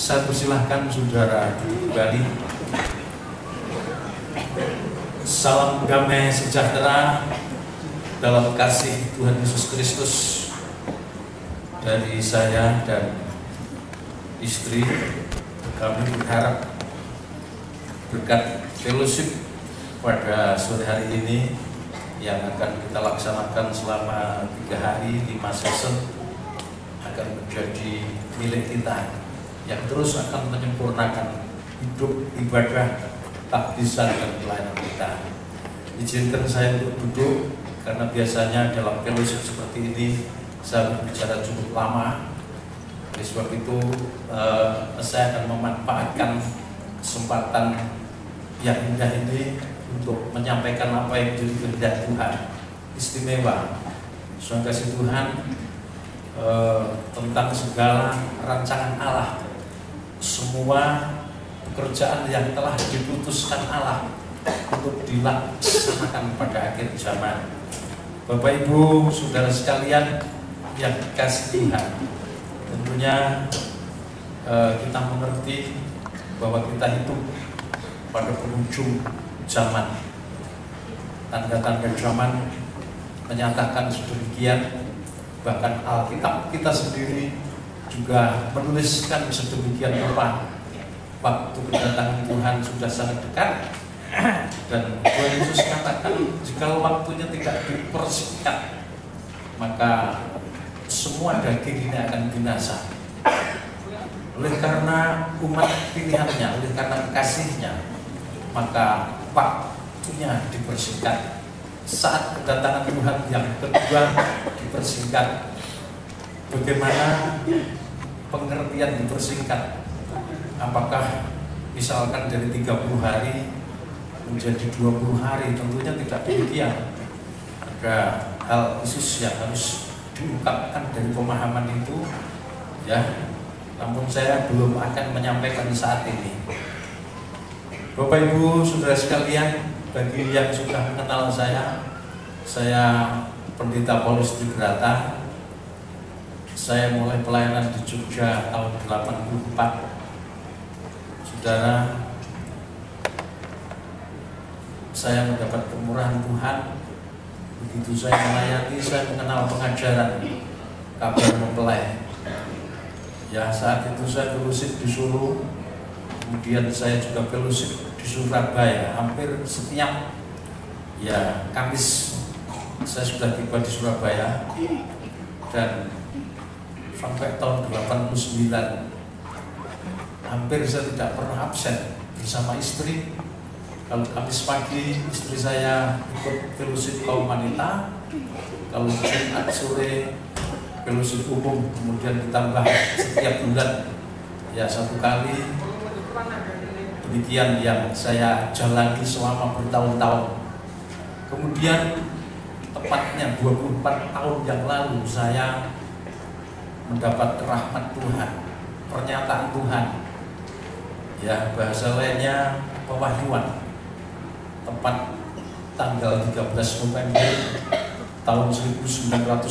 Saya persilahkan saudara kembali. Salam damai sejahtera dalam kasih Tuhan Yesus Kristus dari saya dan istri. Kami berharap berkat fellowship pada sore hari ini yang akan kita laksanakan selama 3 hari 5 season akan menjadi milik kita yang terus akan menyempurnakan hidup ibadah, takdisan dan pelayanan kita. Izinkan saya untuk duduk karena biasanya dalam fellowship seperti ini saya berbicara cukup lama. Oleh sebab itu saya akan memanfaatkan kesempatan yang indah ini untuk menyampaikan apa yang menjadi kehendak Tuhan. Istimewa, Tuhan kasih Tuhan tentang segala rancangan Allah, semua pekerjaan yang telah diputuskan Allah untuk dilaksanakan pada akhir zaman. Bapak Ibu, saudara sekalian yang dikasihi Tuhan, tentunya kita mengerti bahwa kita hidup pada penghujung zaman. Tanda-tanda zaman menyatakan sedemikian. Bahkan Alkitab kita sendiri juga menuliskan sedemikian rupa. Waktu kedatangan Tuhan sudah sangat dekat. Dan Tuhan Yesus katakan, jika waktunya tidak dipersingkat, maka semua daging ini akan binasa. Oleh karena umat pilihannya, oleh karena kasihnya, maka waktunya dipersingkat. Saat kedatangan Tuhan yang kedua dipersingkat. Bagaimana pengertian dipersingkat? Apakah misalkan dari 30 hari menjadi 20 hari? Tentunya tidak demikian. Ada hal khusus yang harus diungkapkan dari pemahaman itu, ya. Namun saya belum akan menyampaikan saat ini. Bapak Ibu, saudara sekalian, bagi yang sudah mengenal saya Pendeta Paulus Tribrata. Saya mulai pelayanan di Jogja tahun 84. Saudara, saya mendapat kemurahan Tuhan. Begitu saya melayani, saya mengenal pengajaran kabar mempelai. Ya, saat itu saya fellowship di Solo, kemudian saya juga fellowship di Surabaya. Hampir setiap Kamis saya sudah tiba di Surabaya, dan sampai tahun 89 hampir saya tidak pernah absen bersama istri. Kalau Kamis pagi istri saya ikut fellowship kaum wanita, kalau Jumat sore fellowship umum, kemudian ditambah setiap bulan 1 kali. Demikian yang saya jalani selama bertahun-tahun. Kemudian tepatnya 24 tahun yang lalu saya mendapat rahmat Tuhan, pernyataan Tuhan, bahasa lainnya pewahyuan. Tepat tanggal 13 November tahun 1987.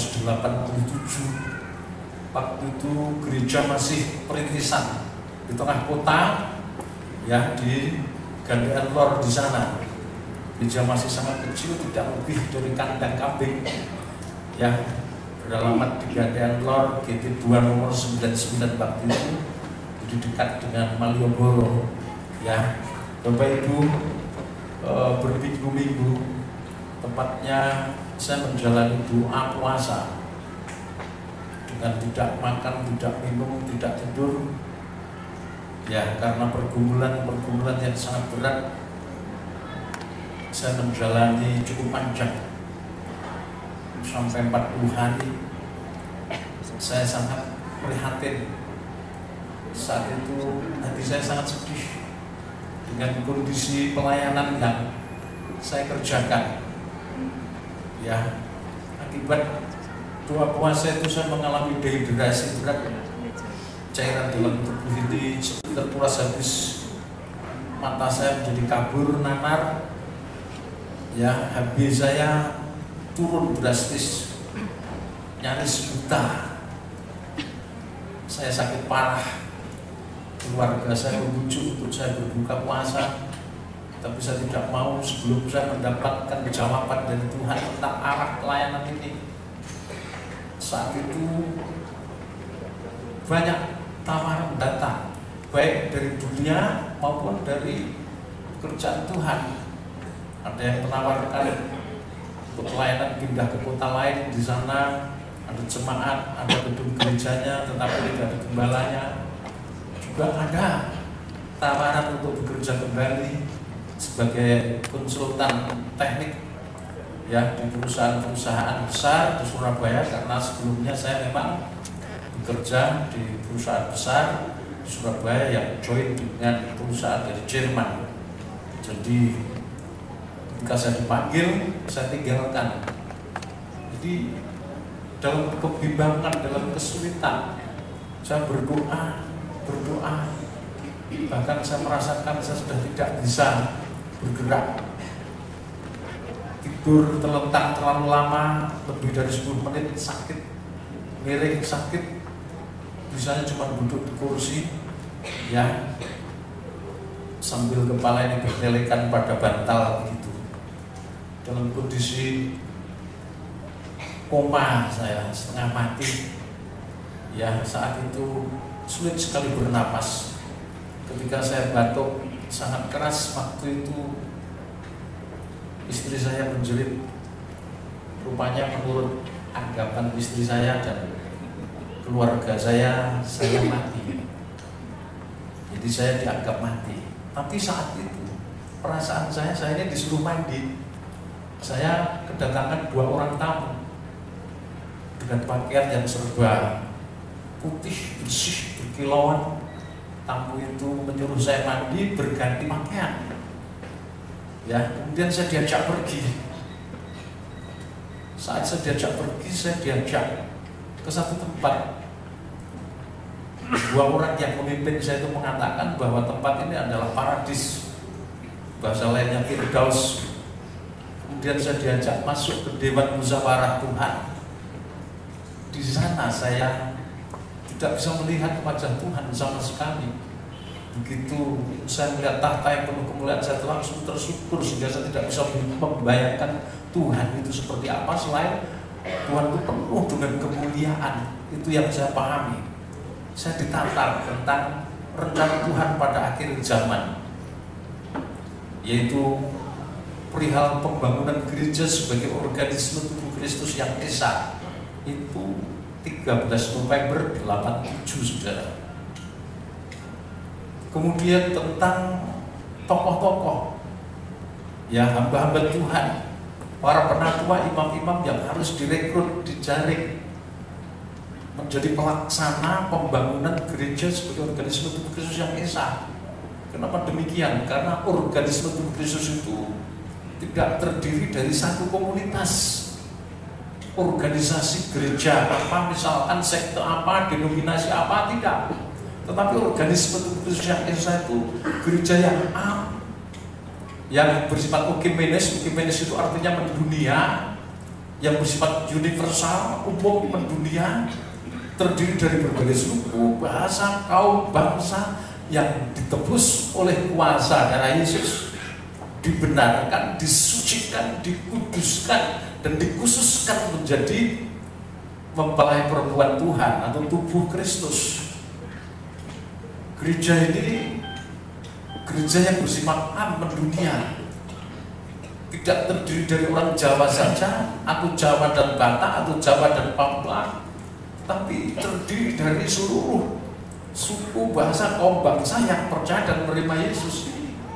Waktu itu gereja masih perintisan di tengah kota, di Gandean Lor di sana. Gereja masih sangat kecil, tidak lebih dari kandang kambing. Beralamat di Gandean Lor, GT 2 nomor 99 waktu itu, di dekat dengan Malioboro. Bapak Ibu, berminggu-minggu, tepatnya saya menjalani doa puasa dengan tidak makan, tidak minum, tidak tidur, karena pergumulan yang sangat berat. Saya menjalani cukup panjang sampai 40 hari. Saya sangat prihatin. Saat itu hati saya sangat sedih dengan kondisi pelayanan yang saya kerjakan. Akibat doa puasa itu saya mengalami dehidrasi berat. Cairan dalam tubuh ini seperti terkuras habis. Mata saya menjadi kabur, nanar. HB saya turun drastis, nyaris buta. Saya sakit parah. keluarga saya membujuk untuk saya berbuka puasa, tapi saya tidak mau sebelum saya mendapatkan jawaban dari Tuhan tentang arah pelayanan ini. Saat itu banyak tawaran datang, baik dari dunia maupun dari pekerjaan Tuhan. Ada yang menawarkan untuk pelayanan pindah ke kota lain, di sana ada jemaat, ada gedung gerejanya, tetapi tidak ada gembalanya. Juga ada tawaran untuk bekerja kembali sebagai konsultan teknik ya di perusahaan-perusahaan besar di Surabaya, karena sebelumnya saya memang bekerja di perusahaan besar di Surabaya yang join dengan perusahaan dari Jerman. Jadi ketika saya dipanggil, saya tinggalkan. Jadi dalam kebimbangan, dalam kesulitan, saya berdoa, bahkan saya merasakan saya sudah tidak bisa bergerak, tidur terlentang terlalu lama, lebih dari 10 menit sakit, miring sakit, bisanya cuma duduk di kursi ya, sambil kepala ini bertelekan pada bantal begitu, dalam kondisi koma, saya setengah mati ya. Saat itu sulit sekali bernapas. Ketika saya batuk sangat keras, waktu itu istri saya menjerit. Rupanya menurut anggapan istri saya dan keluarga saya mati. Jadi saya dianggap mati. Tapi saat itu perasaan saya ini disuruh mandi. Saya kedatangan 2 orang tamu dengan pakaian yang serba putih, bersih, berkilauan. Tamu itu menyuruh saya mandi, berganti pakaian. Ya, kemudian saya diajak pergi. Saat saya diajak pergi, saya diajak ke satu tempat. 2 orang yang memimpin saya itu mengatakan bahwa tempat ini adalah paradis, bahasa lainnya Firdaus. Kemudian saya diajak masuk ke Dewan Musyawarah Tuhan. Di sana saya tidak bisa melihat wajah Tuhan sama sekali. Begitu saya melihat tahta yang penuh kemuliaan, saya langsung tersyukur sehingga saya tidak bisa membayangkan Tuhan itu seperti apa selain Tuhan itu penuh dengan kemuliaan. Itu yang saya pahami. Saya ditatar tentang rencana Tuhan pada akhir zaman, yaitu perihal pembangunan gereja sebagai organisme tubuh Kristus yang esa. Itu 13 November 87, saudara. Kemudian tentang tokoh-tokoh ya, hamba-hamba Tuhan, para penatua, imam-imam yang harus direkrut, dijaring menjadi pelaksana pembangunan gereja sebagai organisme tubuh Kristus yang esa. Kenapa demikian? Karena organisme tubuh Kristus itu tidak terdiri dari satu komunitas, organisasi gereja apa, misalkan sekte apa, denominasi apa, tidak. Tetapi organisme tubuh Kristus yang esa itu gereja yang yang bersifat oikumenes. Oikumenes itu artinya mendunia, yang bersifat universal, umum, mendunia, terdiri dari berbagai suku, bahasa, kaum, bangsa yang ditebus oleh kuasa darah Yesus, dibenarkan, disucikan, dikuduskan, dan dikhususkan menjadi mempelai perempuan Tuhan atau tubuh Kristus. Gereja ini gereja yang bersifat mendunia, tidak terdiri dari orang Jawa saja, atau Jawa dan Batak, atau Jawa dan Papua, tapi terdiri dari seluruh suku, bahasa, kaum, bangsa yang percaya dan menerima Yesus,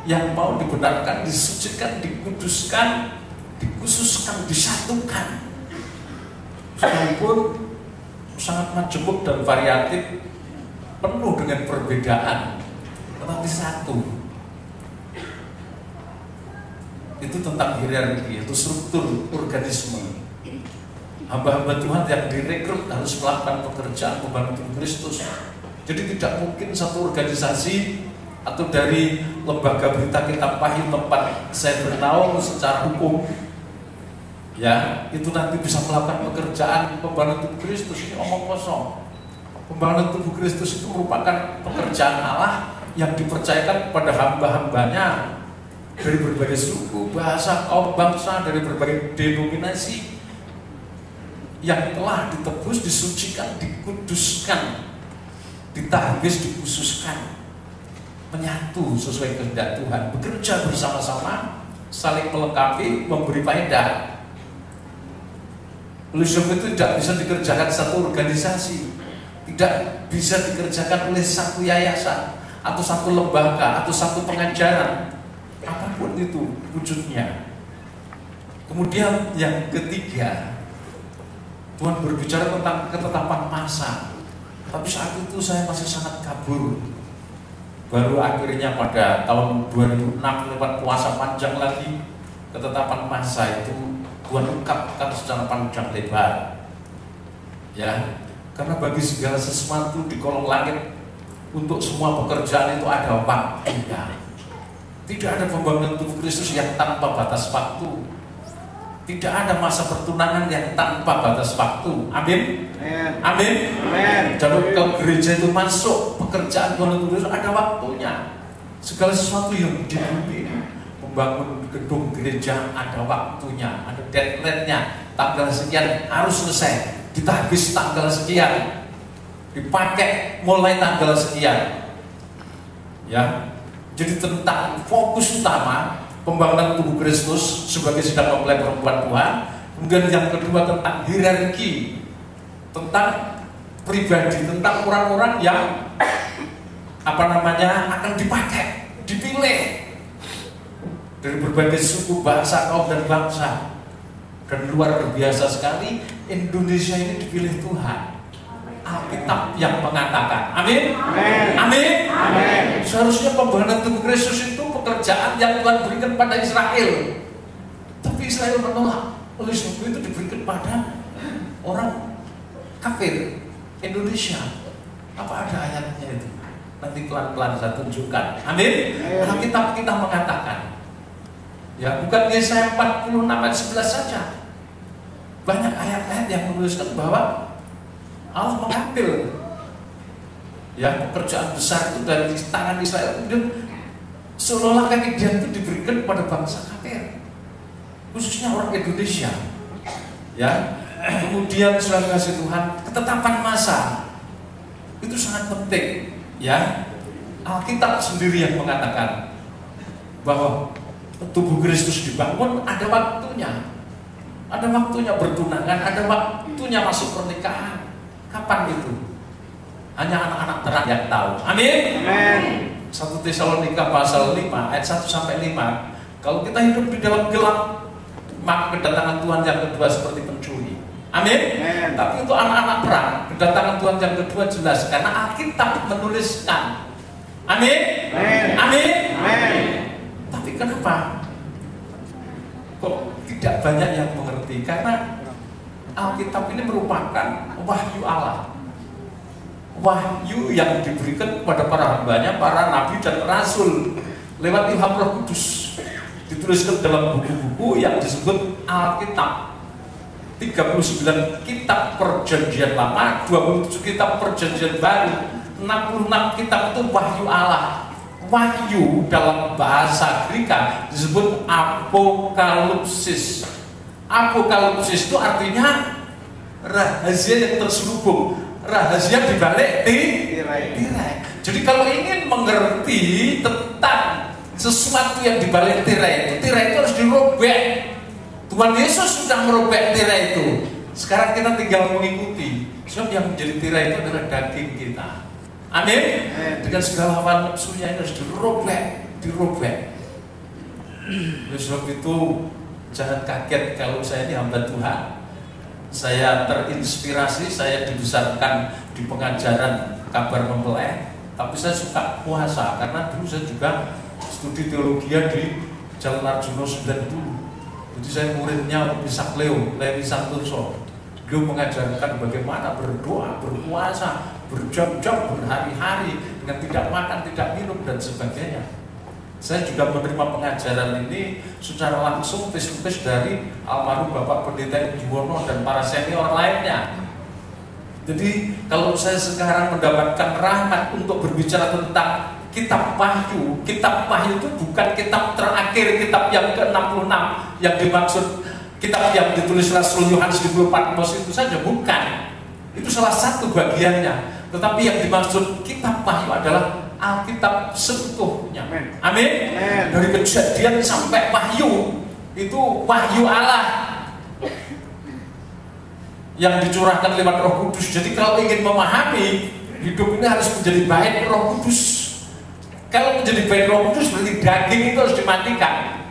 yang mau dibenarkan, disucikan, dikuduskan, dikhususkan, disatukan. Sekalipun sangat majemuk dan variatif, penuh dengan perbedaan, tetapi satu. Itu tentang hierarki, itu struktur organisme. Hamba-hamba Tuhan yang direkrut harus melakukan pekerjaan membangun tubuh Kristus. Jadi tidak mungkin satu organisasi atau dari lembaga berita Kitab Wahyu tempat saya bernaung secara hukum, ya, itu nanti bisa melakukan pekerjaan membangun tubuh Kristus. Ini omong kosong. Pembangunan tubuh Kristus itu merupakan pekerjaan Allah yang dipercayakan kepada hamba-hambanya dari berbagai suku, bahasa, kaum, bangsa, dari berbagai denominasi yang telah ditebus, disucikan, dikuduskan, ditahbis, dikhususkan, menyatu sesuai kehendak Tuhan, bekerja bersama-sama, saling melengkapi, memberi faedah. Oleh sebab itu tidak bisa dikerjakan satu organisasi, tidak bisa dikerjakan oleh satu yayasan atau satu lembaga atau satu pengajaran, apapun itu wujudnya. Kemudian yang ketiga, Tuhan berbicara tentang ketetapan masa, tapi saat itu saya masih sangat kabur. Baru akhirnya pada tahun 2006 lewat puasa panjang lagi, ketetapan masa itu Tuhan ungkapkan secara panjang lebar, ya. Karena bagi segala sesuatu di kolong langit, untuk semua pekerjaan itu ada waktunya. Tidak ada pembangunan tubuh Kristus yang tanpa batas waktu. Tidak ada masa pertunangan yang tanpa batas waktu. Amin. Amin. Kalau ke gereja itu masuk, pekerjaan pembangunan tubuh Kristus ada waktunya. Segala sesuatu yang di bumi, membangun gedung gereja ada waktunya, ada deadline-nya. Tanggal sekian harus selesai, ditahbis tanggal sekian, dipakai mulai tanggal sekian, ya. Jadi tentang fokus utama pembangunan tubuh Kristus sebagai sidang mempelai perempuan Tuhan. Kemudian yang kedua tentang hierarki, tentang pribadi, tentang orang-orang yang akan dipakai, dipilih dari berbagai suku, bahasa, kaum, dan bangsa. Dan luar biasa sekali, Indonesia ini dipilih Tuhan. Alkitab yang mengatakan, amin, amin, amin. Seharusnya pembangunan tubuh Kristus itu pekerjaan yang Tuhan berikan pada Israel, tapi Israel menolak. Oleh sebab itu diberikan pada orang kafir Indonesia. Apa ada ayatnya itu? Nanti pelan-pelan saya tunjukkan. Amin. Alkitab kita mengatakan, ya, bukan Yesaya 46 ayat 11 saja. Banyak ayat-ayat yang menuliskan bahwa Allah mengambil, ya, pekerjaan besar itu dari tangan Israel, kemudian seolah-olah kemudian itu diberikan kepada bangsa kafir, khususnya orang Indonesia, ya. Kemudian saudara kasih Tuhan, ketetapan masa itu sangat penting, ya. Alkitab sendiri yang mengatakan bahwa tubuh Kristus dibangun ada waktunya. Ada waktunya bertunangan, ada waktunya masuk pernikahan. Kapan itu? Hanya anak-anak terang yang tahu. Amin. Amin. 1 Tesalonika pasal 5 ayat 1 sampai 5. Kalau kita hidup di dalam gelap, maka kedatangan Tuhan yang kedua seperti pencuri. Amin. Amin. Tapi untuk anak-anak terang, kedatangan Tuhan yang kedua jelas karena Alkitab menuliskan. Amin. Amin. Amin. Amin. Tapi kenapa kok tidak banyak yang mengerti? Karena Alkitab ini merupakan wahyu Allah, wahyu yang diberikan kepada para hambanya, para nabi dan rasul lewat ilham Roh Kudus, dituliskan dalam buku-buku yang disebut Alkitab. 39 kitab perjanjian lama, 27 kitab perjanjian baru, 66 kitab itu wahyu Allah. Wahyu dalam bahasa Greka disebut apokalipsis. Apokalipsis itu artinya rahasia yang terselubung, rahasia dibalik tirai. Jadi kalau ingin mengerti tentang sesuatu yang dibalik tirai itu harus dirobek. Tuhan Yesus sudah merobek tirai itu. Sekarang kita tinggal mengikuti. Sebab yang menjadi tirai itu adalah daging kita. Amin. Dengan segala hawa nafsunya ini harus dirobek. Oleh sebab itu jangan kaget kalau saya ini hamba Tuhan. Saya terinspirasi, saya dibesarkan di pengajaran kabar mempelai, tapi saya suka puasa karena dulu saya juga studi teologi di Jalan Arjuna 90. Jadi saya muridnya Bisak Leo, Lewi Santoso. Beliau mengajarkan bagaimana berdoa, berpuasa, berjam-jam, berhari-hari dengan tidak makan, tidak minum dan sebagainya. Saya juga menerima pengajaran ini secara langsung face-to-face dari almarhum Bapak Pendeta Yuwono dan para senior lainnya. Jadi kalau saya sekarang mendapatkan rahmat untuk berbicara tentang kitab Wahyu itu bukan kitab terakhir, kitab yang ke-66 yang dimaksud kitab yang ditulis Rasul Yohanes di Patmos itu saja, bukan. Itu salah satu bagiannya. Tetapi yang dimaksud kitab Wahyu adalah Alkitab seutuhnya. Amin. Dari Kejadian sampai Wahyu, itu wahyu Allah yang dicurahkan lewat Roh Kudus. Jadi kalau ingin memahami, hidup ini harus menjadi baik Roh Kudus. Kalau menjadi baik Roh Kudus berarti daging itu harus dimatikan.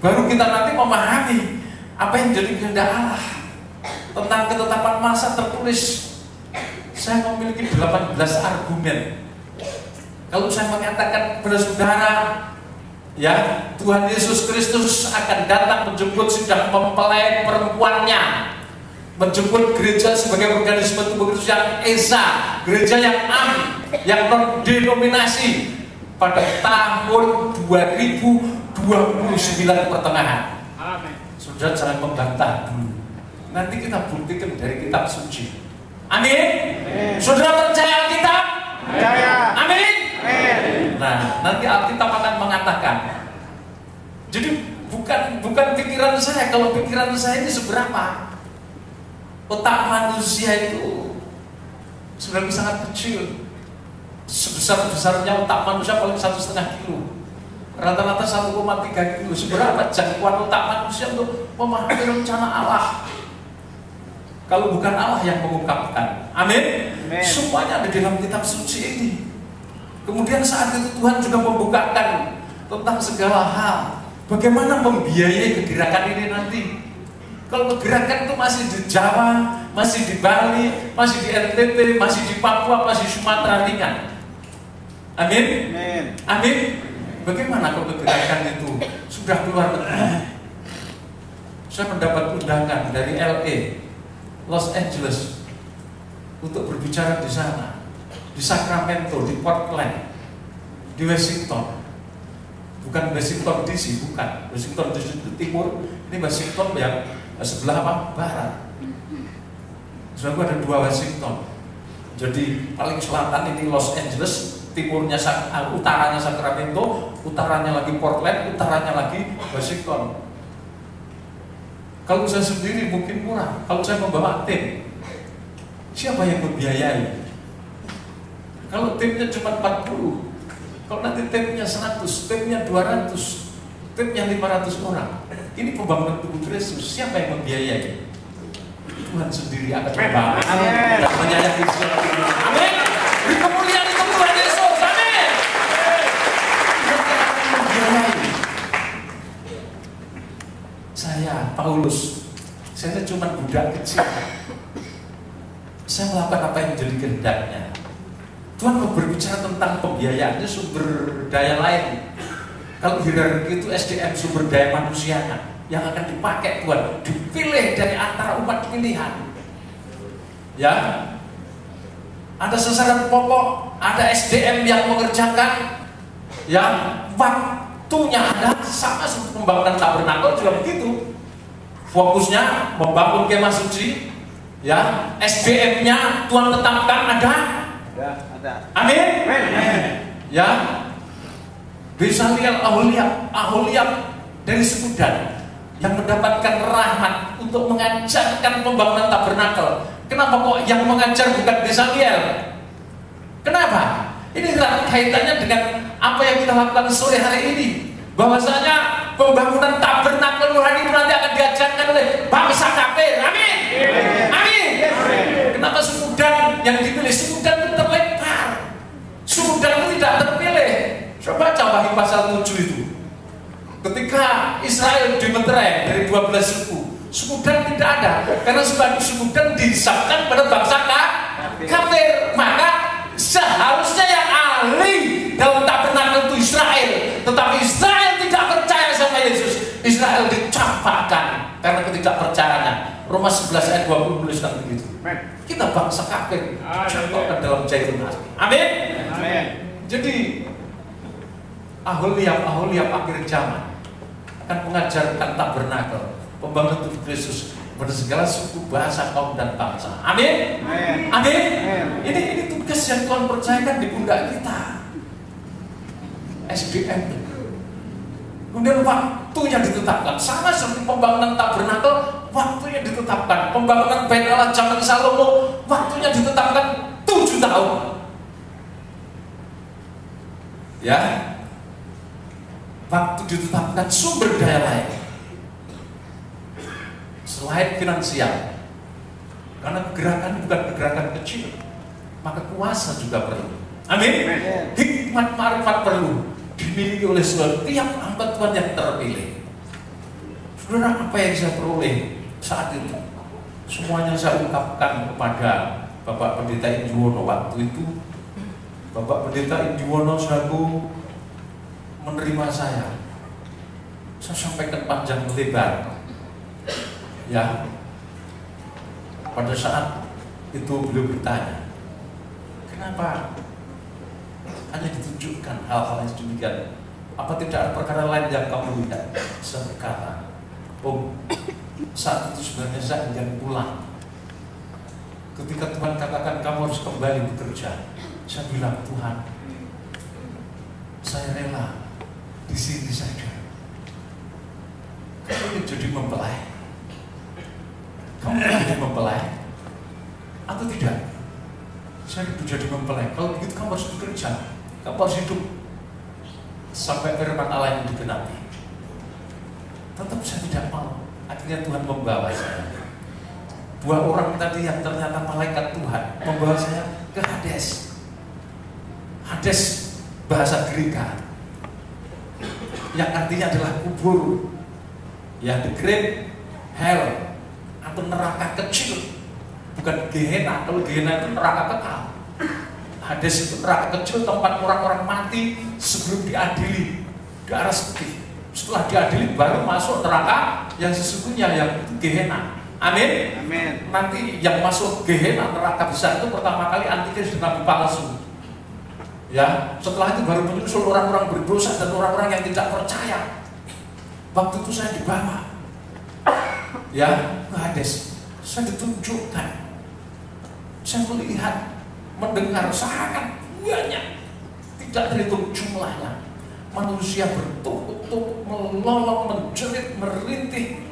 Baru kita nanti memahami apa yang jadi kehendak Allah. Tentang ketetapan masa tertulis, saya memiliki 18 argumen. Kalau saya mengatakan kepada saudara, ya, Tuhan Yesus Kristus akan datang menjemput sidang mempelai perempuannya, menjemput gereja sebagai organisme tubuh Kristus yang esa, gereja yang yang non denominasi pada tahun 2029 pertengahan. Amin. Saudara jangan membantah dulu. Nanti kita buktikan dari kitab suci. Amin. Saudara percaya Alkitab? Percaya. Amin. Amin. Nah, nanti Alkitab akan mengatakan. Jadi bukan pikiran saya. Kalau pikiran saya ini seberapa? Otak manusia itu sebenarnya sangat kecil. Sebesar-besarnya otak manusia paling 1,5 kilo. Rata-rata 1,3 kilo. Seberapa jangkauan otak manusia untuk memahami rencana Allah? Kalau bukan Allah yang mengungkapkan. Amin. Semuanya ada di dalam kitab suci ini. Kemudian saat itu Tuhan juga membukakan tentang segala hal. Bagaimana membiayai kegerakan ini nanti. Kalau kegerakan itu masih di Jawa, masih di Bali, masih di NTT, masih di Papua, masih Sumatera ringan. Amin. Amin. Bagaimana kalau kegerakan itu sudah keluar negeri? Saya mendapat undangan dari LA, Los Angeles, untuk berbicara di sana, di Sacramento, di Portland, di Washington. Bukan Washington DC, bukan. Washington DC itu timur, ini Washington yang sebelah apa? Barat. Sebenarnya ada 2 Washington. Jadi paling selatan ini Los Angeles, timurnya utaranya Sacramento, utaranya lagi Portland, utaranya lagi Washington. Kalau saya sendiri mungkin murah. Kalau saya membawa tim, siapa yang membiayai? Kalau timnya cuma 40, kalau nanti timnya 100, timnya 200, timnya 500 orang, ini pembangunan tubuh Kristus, siapa yang membiayai? Tuhan sendiri akan membangun dan menyayangi siapa. Amin. Beri kemuliaan itu Tuhan Yesus. Amin. Saya Paulus, saya cuma budak kecil. Saya melakukan apa yang menjadi kehendaknya. Tuhan mau berbicara tentang pembiayaannya, sumber daya lain. Kalau hierarki itu SDM, sumber daya manusianya yang akan dipakai Tuhan, dipilih dari antara umat pilihan. Ya, ada sasaran pokok, ada SDM yang mengerjakan, yang waktunya ada, sama seperti pembangunan tabernakel juga begitu. Fokusnya membangun kemah suci, ya, SDM-nya Tuhan tetapkan ada. Amin. Ya, Bezaliel, Aholiab dari suku Dan yang mendapatkan rahmat untuk mengajarkan pembangunan tabernakel. Kenapa kok yang mengajar bukan Bezaliel? Kenapa? Ini kaitannya dengan apa yang kita lakukan sore hari ini. Bahwasanya pembangunan tabernakel rohani itu nanti akan diajarkan oleh bangsa kafir. Amin. Amin. Kenapa suku Dan yang dipilih? Suku Dan itu terlempar. Suku Dan itu tidak terpilih. Coba baca Wahyu pasal 7 itu. Ketika Israel dimeterai dari 12 suku Dan tidak ada. Karena suku Dan dihisapkan pada bangsa kafir. Maka seharusnya yang ahli dalam tabernakel itu Israel. Tetapi Israel tidak percaya sama Yesus. Israel dicampakkan karena ketidakpercayaannya. Roma 11 ayat 20 menuliskan begitu. Kita bangsa kafir dicampakkan dalam jahitan api. Amin. Amin. Jadi Aholiab akhir zaman akan mengajarkan tabernakel. pembangunan tubuh Kristus pada segala suku, bahasa, kaum dan bangsa. Amin. Amin. Ini tugas yang Tuhan percayakan di pundak kita. SDM. Kemudian waktunya ditetapkan, sama seperti pembangunan tabernakel, waktunya ditetapkan. Pembangunan Bait Allah zaman Salomo, waktunya ditetapkan 7 tahun. Ya, waktu ditetapkan sumber daya lain selain finansial, karena gerakan bukan gerakan kecil, maka kuasa juga perlu. Amin. Hikmat marifat perlu dimiliki oleh setiap hamba Tuhan yang terpilih. Saudara, apa yang saya peroleh saat itu? Semuanya saya ungkapkan kepada Bapak Pendeta Indiono. Waktu itu Bapak Pendeta Indiono selaku menerima saya sampaikan panjang lebar. Ya, pada saat itu beliau bertanya, kenapa hanya ditunjukkan hal-hal yang demikian? Apa tidak ada perkara lain yang kamu lihat? Saya berkata, oh, saat itu sebenarnya saya ingin pulang. Ketika Tuhan katakan kamu harus kembali bekerja, saya bilang, Tuhan, saya rela di sini saja. Kamu ingin jadi mempelai? Kamu ingin jadi mempelai? Atau tidak? Saya ingin jadi mempelai. Kalau begitu kamu harus bekerja. Kamu harus hidup sampai firman Allah yang digenapi. Tetap saya tidak mau. Akhirnya Tuhan membawa saya. Dua orang tadi yang ternyata malaikat Tuhan membawa saya ke Hades. Hades bahasa Greek yang artinya adalah kubur, ya, the great hell atau neraka kecil, bukan Gehenna. Kalau Gehenna itu neraka kekal. Hades itu neraka kecil, tempat orang-orang mati sebelum diadili di arah sedih. Setelah diadili baru masuk neraka yang sesungguhnya, yang itu Gehenna. Amin. Amin. Nanti yang masuk Gehenna, neraka besar itu pertama kali antikris dan nabi palsu. Ya, setelah itu baru menyusul orang-orang berdosa dan orang-orang yang tidak percaya. Waktu itu saya dibawa, ya, ke Hades. Saya ditunjukkan, saya melihat, mendengar sangat banyak, tidak terhitung jumlahnya. Manusia bertumpuk-tumpuk, melolong, menjerit, merintih.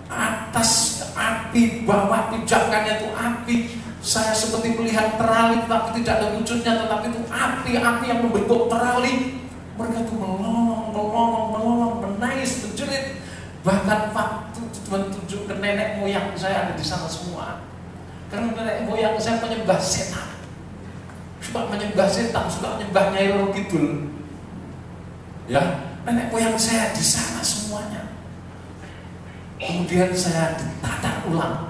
Atas api, bawah pijakannya itu api. Saya seperti melihat terali, tapi tidak ada wujudnya, tetapi itu api-api yang membentuk terali. Mereka itu melolong, menangis, menjerit. Bahkan waktu Tuhan tunjuk ke nenek moyang saya ada di sana semua. Karena nenek moyang saya menyembah setan, suka menyembah setan, suka menyembah Nyai Roro Kidul. Ya, nenek moyang saya di sana semuanya. Kemudian saya ditata ulang.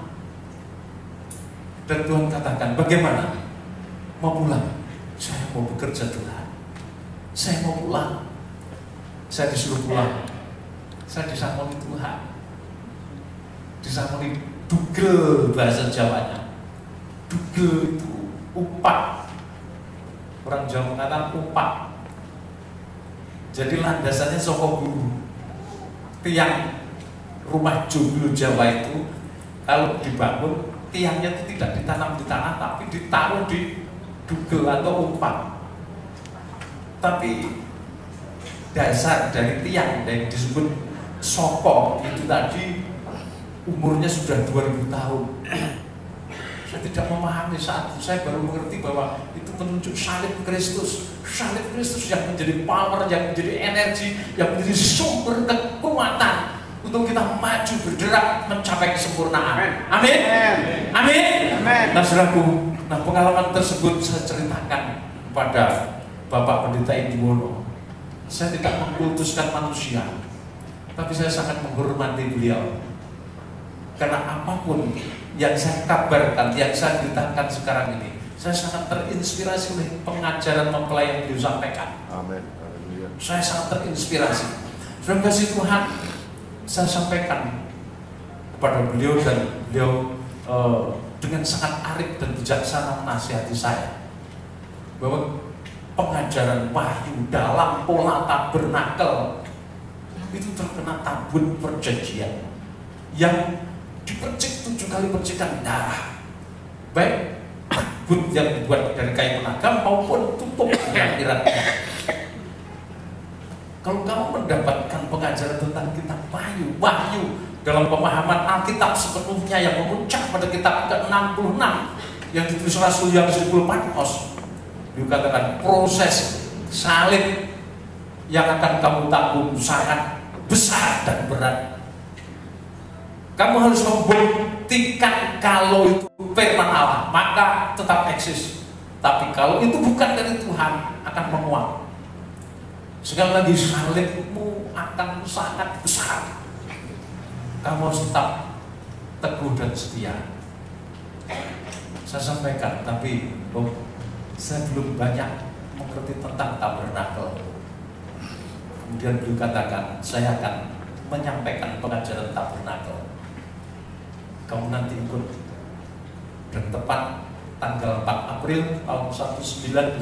Dan Tuhan katakan, bagaimana? Mau pulang? Saya mau bekerja Tuhan. Saya mau pulang. Saya disuruh pulang. Saya disamoni Tuhan. Disamoni dugel bahasa Jawanya. Dugel itu upak. Orang Jawa mengatakan upak. Jadi landasannya soko guru. Tiang rumah joglo Jawa itu kalau dibangun, tiangnya itu tidak ditanam di tanah, tapi ditaruh di dugel atau umpan. Tapi dasar dari tiang yang disebut sokong itu tadi umurnya sudah 2000 tahun. Saya tidak memahami saat itu, saya baru mengerti bahwa itu menunjuk salib Kristus. Salib Kristus yang menjadi power, yang menjadi energi, yang menjadi sumber kekuatan untuk kita maju bergerak mencapai kesempurnaan. Amin. Amin. Nah, saudaraku, pengalaman tersebut saya ceritakan kepada Bapak Pendeta Indiono. Saya tidak mengkultuskan manusia, tapi saya sangat menghormati beliau. Karena apapun yang saya kabarkan, yang saya beritakan sekarang ini, saya sangat terinspirasi oleh pengajaran mempelai yang beliau sampaikan. Amin. Saya sangat terinspirasi. Saudara kasih Tuhan, saya sampaikan kepada beliau, dan beliau dengan sangat arif dan bijaksana menasihati saya bahwa pengajaran wahyu dalam pola tabernakel itu terkena tabun perjanjian yang dipercik 7 kali percikan darah, baik tabun yang dibuat dari kayu penagam maupun tutup yang iratnya. Kalau kamu mendapatkan pengajaran tentang kitab Wahyu dalam pemahaman Alkitab sepenuhnya yang memuncak pada kitab ke-66 yang ditulis Rasul Yohanes Patmos, dikatakan proses salib yang akan kamu tanggung sangat besar dan berat. Kamu harus membuktikan kalau itu firman Allah, maka tetap eksis. Tapi kalau itu bukan dari Tuhan, akan menguap. Sekali lagi, salibmu akan sangat besar. Kamu harus tetap teguh dan setia. Saya sampaikan, tapi saya belum banyak mengerti tentang tabernakel. Kemudian beliau katakan, saya akan menyampaikan pengajaran tabernakel. Kamu nanti ikut. Dan tepat tanggal 4 April tahun 1988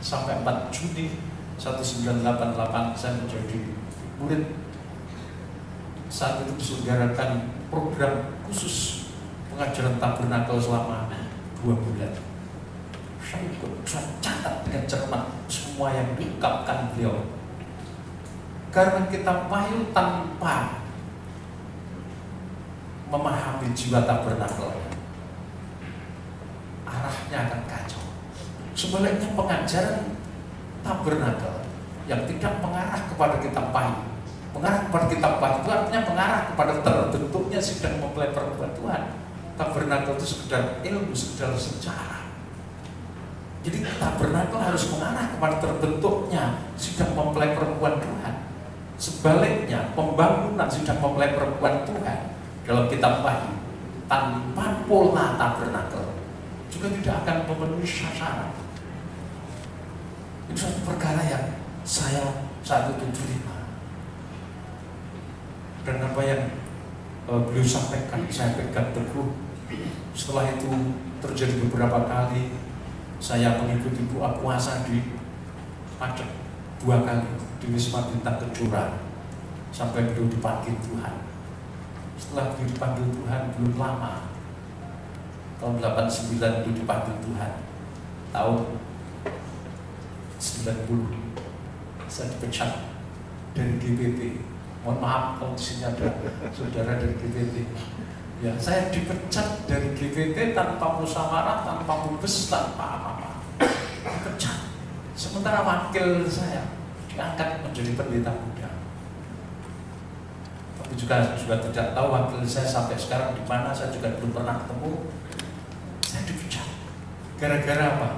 sampai 4 Juni 1988 saya menjadi murid. Saat itu diselenggarakan program khusus pengajaran tabernakel selama 2 bulan. Saya ikut, saya catat dengan cermat semua yang diungkapkan beliau. Karena kita Wahyu tanpa memahami jiwa tabernakel, arahnya akan kacau. Sebaliknya pengajaran tabernakel yang tidak mengarah kepada kitab Wahyu, mengarah kepada kitab Wahyu itu artinya mengarah kepada terbentuknya sidang mempelai perempuan Tuhan. Tabernakel itu sekedar ilmu, sekedar sejarah. Jadi tabernakel harus mengarah kepada terbentuknya sidang mempelai perempuan Tuhan. Sebaliknya pembangunan sidang mempelai perempuan Tuhan dalam kitab Wahyu tanpa pola tabernakel juga tidak akan memenuhi sasaran. Itu satu perkara yang saya saat itu terima. Dan apa yang beliau sampaikan saya pegang teguh. Setelah itu terjadi beberapa kali saya mengikuti doa puasa di Pacet 2 kali di Wisma Bintang Kejora sampai beliau dipanggil Tuhan. Setelah beliau dipanggil Tuhan belum lama, tahun 89 beliau dipanggil Tuhan. Tahun 90 saya dipecat dari GBT. Mohon maaf kalau di sini ada saudara dari GBT. Ya, saya dipecat dari GBT tanpa musyawarah, tanpa mubes, tanpa apa-apa. Dipecat. Sementara wakil saya diangkat menjadi pendeta muda. Tapi juga tidak tahu wakil saya sampai sekarang di mana. Saya juga belum pernah ketemu. Saya dipecat. Gara-gara apa?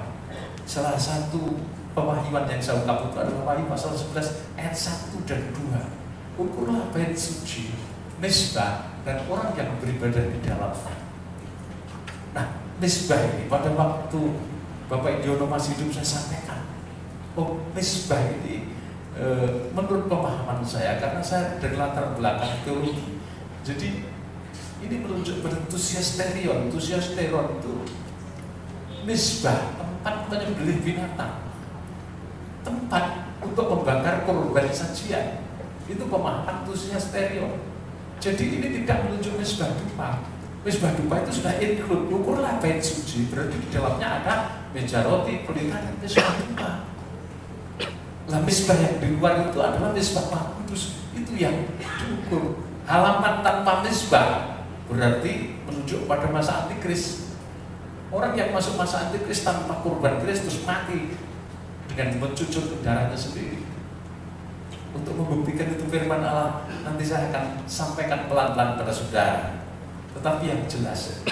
Salah satu pewahyuan yang saya ungkap itu adalah Wahyu pasal 11 ayat 1 dan 2. Ukurlah bait suci, misbah, dan orang yang beribadah di dalamnya. Nah, misbah ini pada waktu Bapak Indiono masih hidup saya sampaikan. Oh, misbah ini menurut pemahaman saya, karena saya dari latar belakang teologi, jadi ini menunjuk pada tusiasterion. Tusiasteron itu misbah, tempat menyembelih binatang, tempat untuk membakar korban sajian. Itu pemahaman tusiasterion. Jadi ini tidak menunjuk misbah dupa. Misbah dupa itu sudah include, ukurlah bait suci, berarti di dalamnya ada meja roti, pelita, dan misbah dupa. Lah misbah yang di luar itu adalah misbah Maha Kudus. Itu yang diukur. Halaman tanpa misbah berarti menunjuk pada masa antikris. Orang yang masuk masa antikris tanpa kurban Kristus mati dengan mencucur darahnya sendiri. Untuk membuktikan itu firman Allah, nanti saya akan sampaikan pelan-pelan pada saudara. Tetapi yang jelas,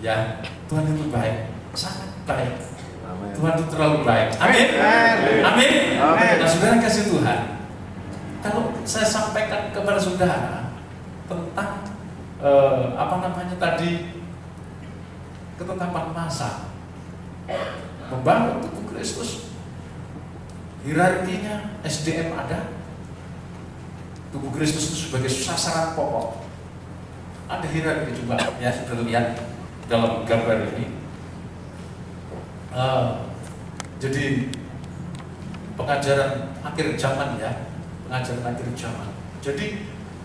ya, Tuhan itu baik, sangat baik. Amen. Tuhan itu terlalu baik. Amin. Amin. Nah, saudara kasih Tuhan. Kalau saya sampaikan kepada saudara tentang apa namanya tadi, ketetapan masa, membangun tubuh Kristus, hierarkinya SDM ada. Tubuh Kristus itu sebagai sasaran pokok. Ada hierarki juga, ya, sudah lihat dalam gambar ini. Jadi pengajaran akhir zaman, ya, pengajaran akhir zaman. Jadi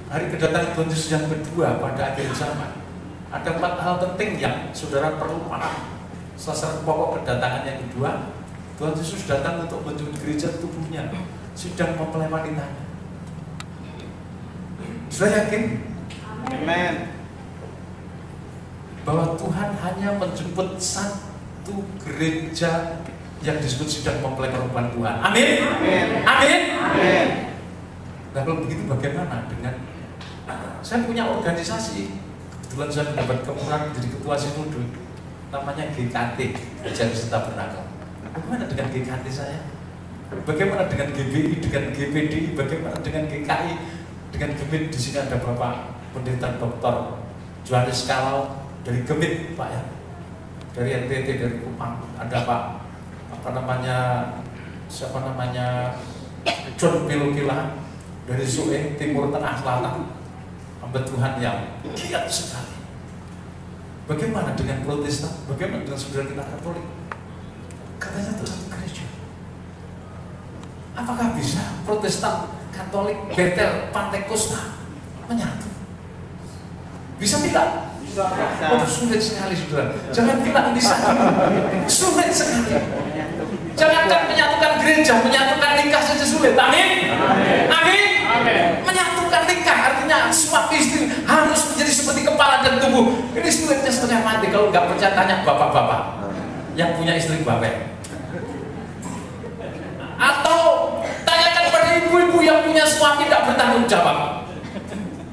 hari kedatangan Tuhan Yesus yang kedua pada akhir zaman, ada 4 hal penting yang saudara perlu paham. Sasaran pokok kedatangan yang kedua, Tuhan Yesus datang untuk menjemput gereja tubuhnya, sedang mempelai wanitanya. Sudah yakin? Amen. Bahwa Tuhan hanya menjemput satu gereja yang disebut sedang mempelai perempuan Tuhan. Amin? Amin. Amin? Amin. Nah kalau begitu bagaimana dengan saya punya organisasi, kebetulan saya mendapat kemurahan jadi ketua sinode, namanya GKT, Gereja Kristen Tabernakel. Bagaimana dengan GKT saya? Bagaimana dengan GBI, dengan GPDI, bagaimana dengan GKI, dengan GEMIT? Di sini ada Bapak Pendeta Dr. Johannes Kalau dari GEMIT, Pak ya, dari NTT, dari Kupang, ada Pak siapa namanya John Pilukila dari SUE Timur Tengah Selatan, hamba Tuhan yang giat sekali. Bagaimana dengan Protestan? Bagaimana dengan saudara kita Katolik? Katanya itu satu gereja. Apakah bisa Protestan, Katolik, Betel, Pantekosta menyatu? Bisa tidak? Bisa. Oh, sulit sekali saudara. Jangan bilang bisa. Sulit sekali. Jangankan menyatukan gereja, menyatukan nikah saja sulit. Amin? Amin? Amin. Menyatukan nikah artinya suami istri harus menjadi seperti kepala dan tubuh. Ini sulitnya setengah mati. Kalau nggak percaya tanya bapak-bapak yang punya istri babek. Atau tanyakan pada ibu-ibu yang punya suami tidak bertanggung jawab.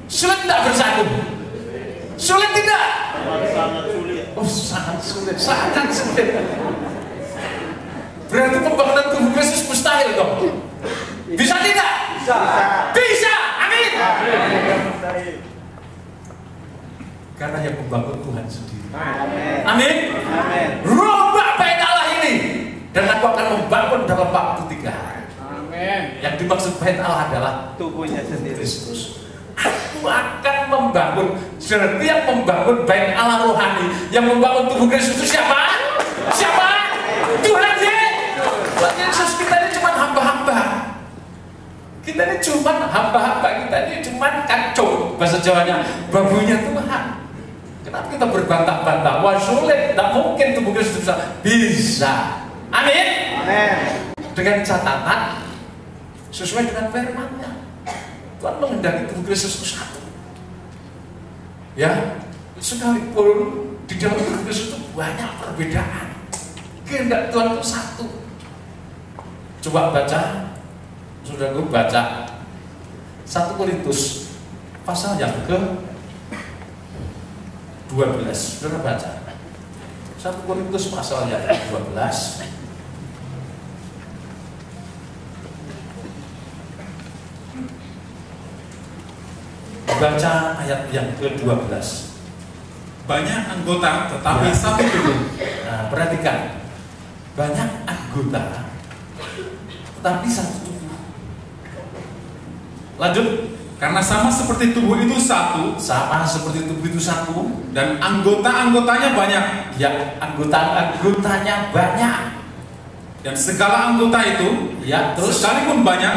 Sulit tidak bersatu? Sulit tidak? Sangat sulit. Oh sangat sulit, sangat sulit. Berarti pembangunan tubuh Kristus mustahil dong. Bisa tidak? Bisa. Bisa. Amin. Amin. Karena yang membangun Tuhan sendiri. Amin. Amin. Amin. Rombak bait Allah ini, dan aku akan membangun dalam waktu 3 hari. Amin. Yang dimaksud bait Allah adalah Tubuhnya sendiri. Kristus. Aku akan membangun. Berarti yang membangun bait Allah rohani, yang membangun tubuh Kristus itu siapa? Siapa? Tuhan Yesus. Tuhan Yesus. Kita ini cuma hamba-hamba. Kita ini cuma hamba-hamba. Kita ini cuma kacau. Bahasa Jawanya babunya Tuhan. Kenapa kita berbantah-bantah? Wah sulit. Tidak mungkin tubuh Kristus bisa. Amin. Amin. Dengan catatan sesuai dengan firman-Nya. Tuhan menghendaki tubuh Kristus itu satu. Ya, sekalipun di dalam tubuh Kristus itu banyak perbedaan. Kehendak Tuhan itu satu. Coba baca, sudah gue baca 1 Korintus pasal yang ke-12. Sudah baca 1 Korintus pasal yang ke-12. Baca ayat yang ke-12. Banyak anggota tetapi Ya. satu tubuh. Nah, perhatikan. Banyak anggota tetapi satu tubuh. Lanjut. Karena sama seperti tubuh itu satu Sama seperti tubuh itu satu, dan anggota-anggotanya banyak, ya anggota-anggotanya banyak. dan segala anggota itu Ya, terus sekalipun banyak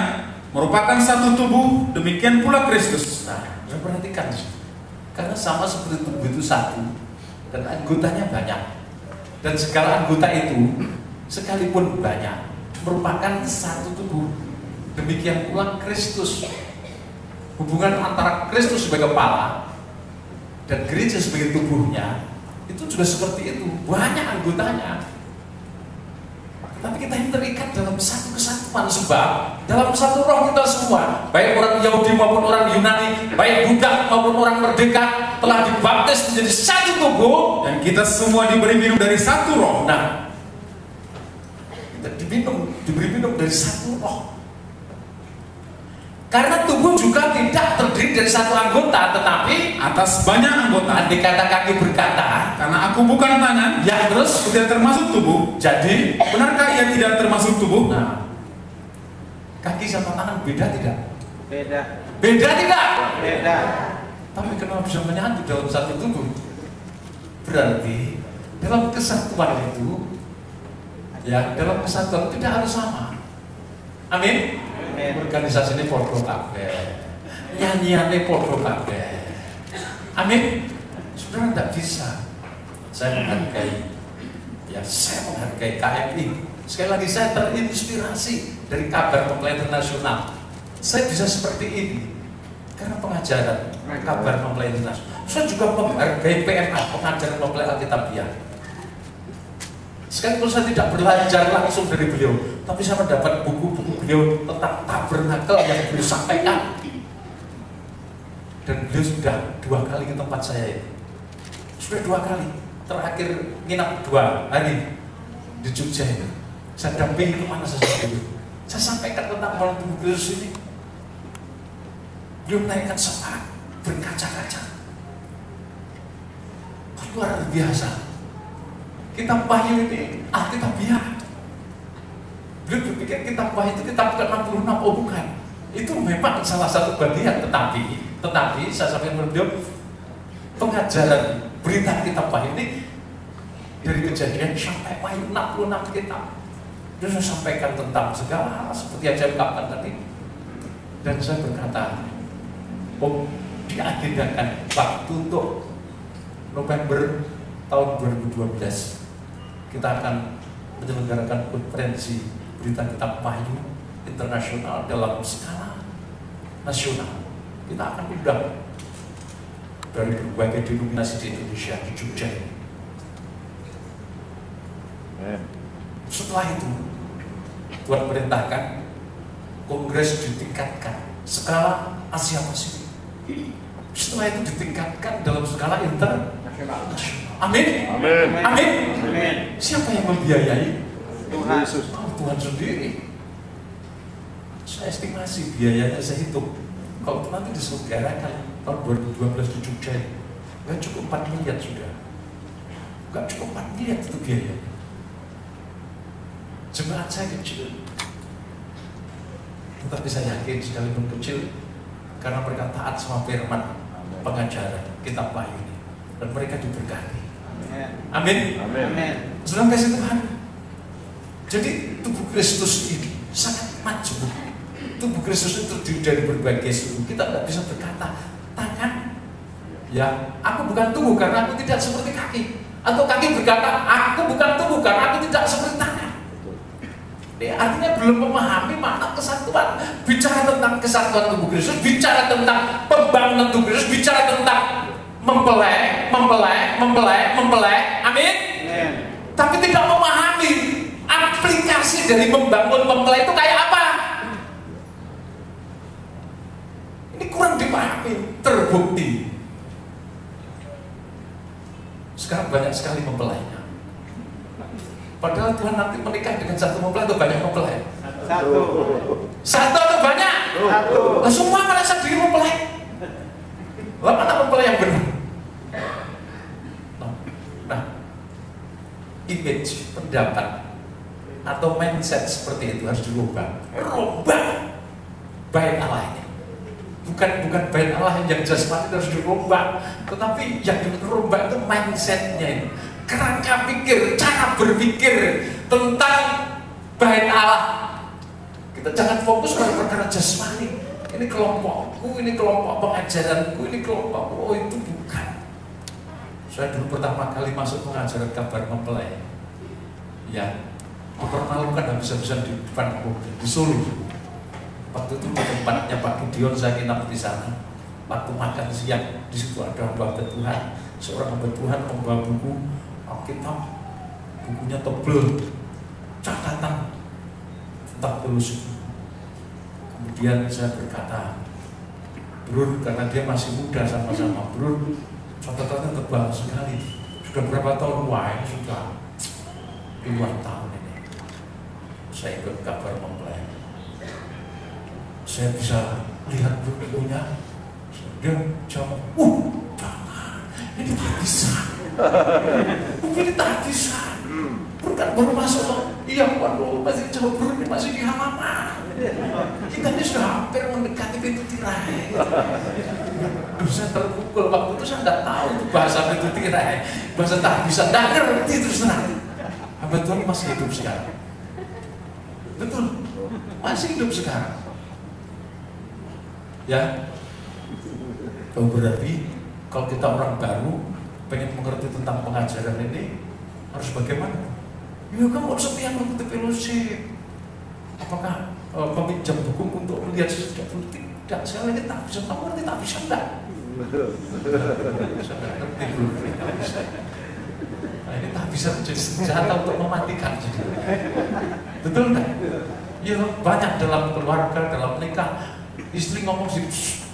merupakan satu tubuh, demikian pula Kristus. nah, perhatikan. Karena sama seperti tubuh itu satu dan anggotanya banyak. Dan segala anggota itu sekalipun banyak merupakan satu tubuh. Demikian pula Kristus. Hubungan antara Kristus sebagai kepala dan gereja sebagai tubuhnya itu juga seperti itu. Banyak anggotanya. Tapi kita yang terikat dalam satu kesatuan, sebab dalam satu roh kita semua, baik orang Yahudi maupun orang Yunani, baik budak maupun orang merdeka, telah dibaptis menjadi satu tubuh. Dan kita semua diberi minum dari satu roh. Nah, kita diberi minum dari satu roh. Karena tubuh juga tidak terdiri dari satu anggota, tetapi Atas banyak anggota, andai kata kaki berkata, karena aku bukan tangan, ya terus, aku tidak termasuk tubuh. jadi, Benarkah ia tidak termasuk tubuh? nah, kaki sama tangan beda tidak? Beda. Beda tidak? Beda. Tapi kenapa bisa menyatu dalam satu tubuh? Berarti dalam kesatuan itu, ya dalam kesatuan tidak harus sama. Amin. Organisasi ini podo kabeh. Nyanyiane podo kabeh. Amin. Saudara tidak bisa. Saya menghargai KMI. Sekali lagi saya terinspirasi dari Kabar Mempelai Internasional. Saya bisa seperti ini karena pengajaran Kabar Mempelai Internasional. Saya juga menghargai PMA, pengajaran mempelai Alkitabiah. Sekalipun saya tidak belajar langsung dari beliau, tapi saya mendapat buku-buku beliau tentang tabernakel yang beliau sampaikan. Dan beliau sudah 2 kali ke tempat saya ini. Sudah 2 kali. Terakhir nginap 2 hari di Jogja itu. Saya dampingi kemana saja beliau. Saya sampaikan tentang malam tubuh Kristus ini. Beliau menaikkan semangat berkaca-kaca. Luar biasa. Kitab Wahyu ini Alkitabiah. Beliau berpikir kitab Wahyu itu kitab ke-66. Oh bukan. Itu memang salah satu bagian, tetapi saya sampaikan kepada beliau, pengajaran berita kitab Wahyu ini dari Kejadian sampai Wahyu 66 kitab. Dia saya sampaikan tentang segala hal seperti yang saya ungkapkan tadi. Dan saya berkata, oh diagendakan waktu untuk November tahun 2012 kita akan menyelenggarakan konferensi berita kitab Wahyu internasional dalam skala nasional. Kita akan undang dari berbagai denominasi di Indonesia, di Jogja ini. Setelah itu Tuhan perintahkan kongres ditingkatkan skala Asia Pasifik. Setelah itu ditingkatkan dalam skala internasional. Amin. Amin. Amin. Amin. Siapa yang membiayai? Tuhan. Oh, Tuhan sendiri. Saya estimasi biayanya, saya hitung. Kalau itu nanti diselenggarakan tahun 2012 di Jogja, nggak cukup 4 miliar sudah. Nggak cukup 4 miliar itu biaya. Jemaat saya kecil, tetapi saya yakin sekalipun kecil, karena mereka taat sama firman pengajaran kitab Wahyu ini, dan mereka diberkati. Amin. Amin. Saudara kasih Tuhan. Jadi tubuh Kristus ini sangat majemuk. Tubuh Kristus itu terdiri dari berbagai suku. Kita tidak bisa berkata tangan, ya aku bukan tubuh karena aku tidak seperti kaki. Atau kaki berkata aku bukan tubuh karena aku tidak seperti tangan. Artinya belum memahami makna kesatuan. Bicara tentang kesatuan tubuh Kristus, bicara tentang pembangunan tubuh Kristus, bicara tentang mempelai. Amin. Tapi tidak memahami aplikasi dari membangun mempelai itu kayak apa. Ini kurang dipahami. Terbukti sekarang banyak sekali mempelainya. Padahal Tuhan nanti menikah dengan satu mempelai atau banyak mempelai? Satu atau banyak? Satu. Nah, semua merasa diri mempelai. Lah mana mempelai yang benar? Nah, image, pendapat atau mindset seperti itu harus dirubah. Rubah bait Allah ini. Bukan bait Allah yang jasmani harus dirubah, tetapi yang dirubah itu mindsetnya ini. Kerangka pikir, cara berpikir tentang bait Allah. Kita jangan fokus pada perkara jasmani. Ini kelompokku, ini kelompok pengajaranku, ini kelompokku. Oh itu bukan. Saya dulu pertama kali masuk pengajaran kabar mempelai, ya dipermalukan habis-habisan di depan di Solo. Waktu itu di tempatnya Pak Gideon, saya nginap di sana. Waktu makan siang di situ ada hamba Tuhan, seorang hamba Tuhan membawa buku Alkitab, bukunya tebel, catatan tentang teologi. Kemudian saya berkata, Bro, karena dia masih muda sama-sama, Bro, catatannya tebal sekali. Sudah berapa tahun? Wah, ini sudah puluhan tahun ini. Saya ikut kabar mempelai. Saya bisa lihat bukunya. Dia jawab, jangan, ini tak bisa. Mungkin tak bisa. Bukan baru masuk loh. Iya, waduh, masih jauh bro, ini masih di halaman. Kita ini sudah hampir mendekati pintu tirai. Saya terpukul waktu itu, saya tidak tahu itu bahasa pintu tirai, bahasa tak bisa, tidak ngerti terus terang. Hamba Tuhan masih hidup sekarang. Betul, masih hidup sekarang. Ya, oh, berarti kalau kita orang baru pengen mengerti tentang pengajaran ini harus bagaimana? Ya kamu setia mengikuti fellowship. Apakah peminjam buku untuk melihat sesuatu? Tidak, saya lagi tak bisa. Kamu ngerti tak bisa enggak? Nah, ini tak bisa menjadi senjata untuk mematikan. Betul nggak? Ya banyak dalam keluarga, dalam nikah, istri ngomong sih,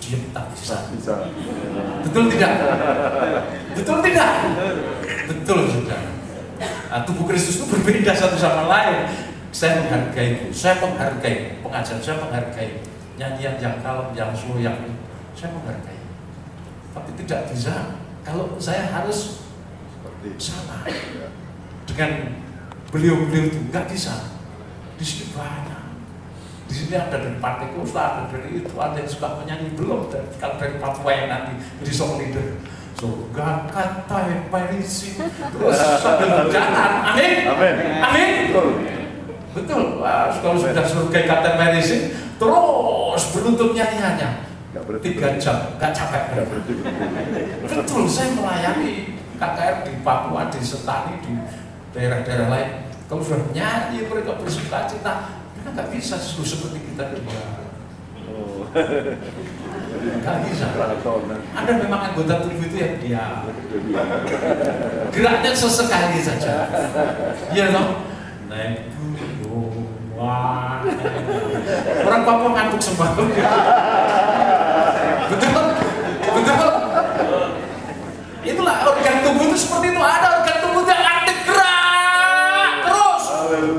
diam, tak bisa. Betul tidak? Betul tidak? Betul sudah. Nah, tubuh Kristus itu berbeda satu sama lain. Saya menghargai itu, saya menghargai pengajaran, saya menghargai nyanyian yang kalem, yang slow, yang saya menghargai. Tapi tidak bisa kalau saya harus sama dengan beliau-beliau itu, nggak bisa. Di sini banyak. Di sini ada dari Partai Kosta, ada dari itu, ada yang suka menyanyi belum. Kalau dari Papua yang nanti jadi song leader. So, gak kata yang parisi terus sambil berjalan. Amin. Amin. Amin. Betul. Wah, kalau sudah surga kata parisi terus beruntut nyanyiannya. 3 jam, gak capek. Betul, saya melayani KKR di Papua, di Sentani, di daerah-daerah lain. Kalau sudah nyanyi mereka bersuka cita, mereka nggak bisa seperti kita di bawah. Nggak bisa. Ada memang anggota tubuh itu yang diam. Geraknya sesekali saja. Iya loh. Naik gunung. Wah. Orang Papua ngantuk semua. Betul. Betul. Itulah organ tubuh itu seperti itu. Ada organ tubuh yang aktif gerak terus.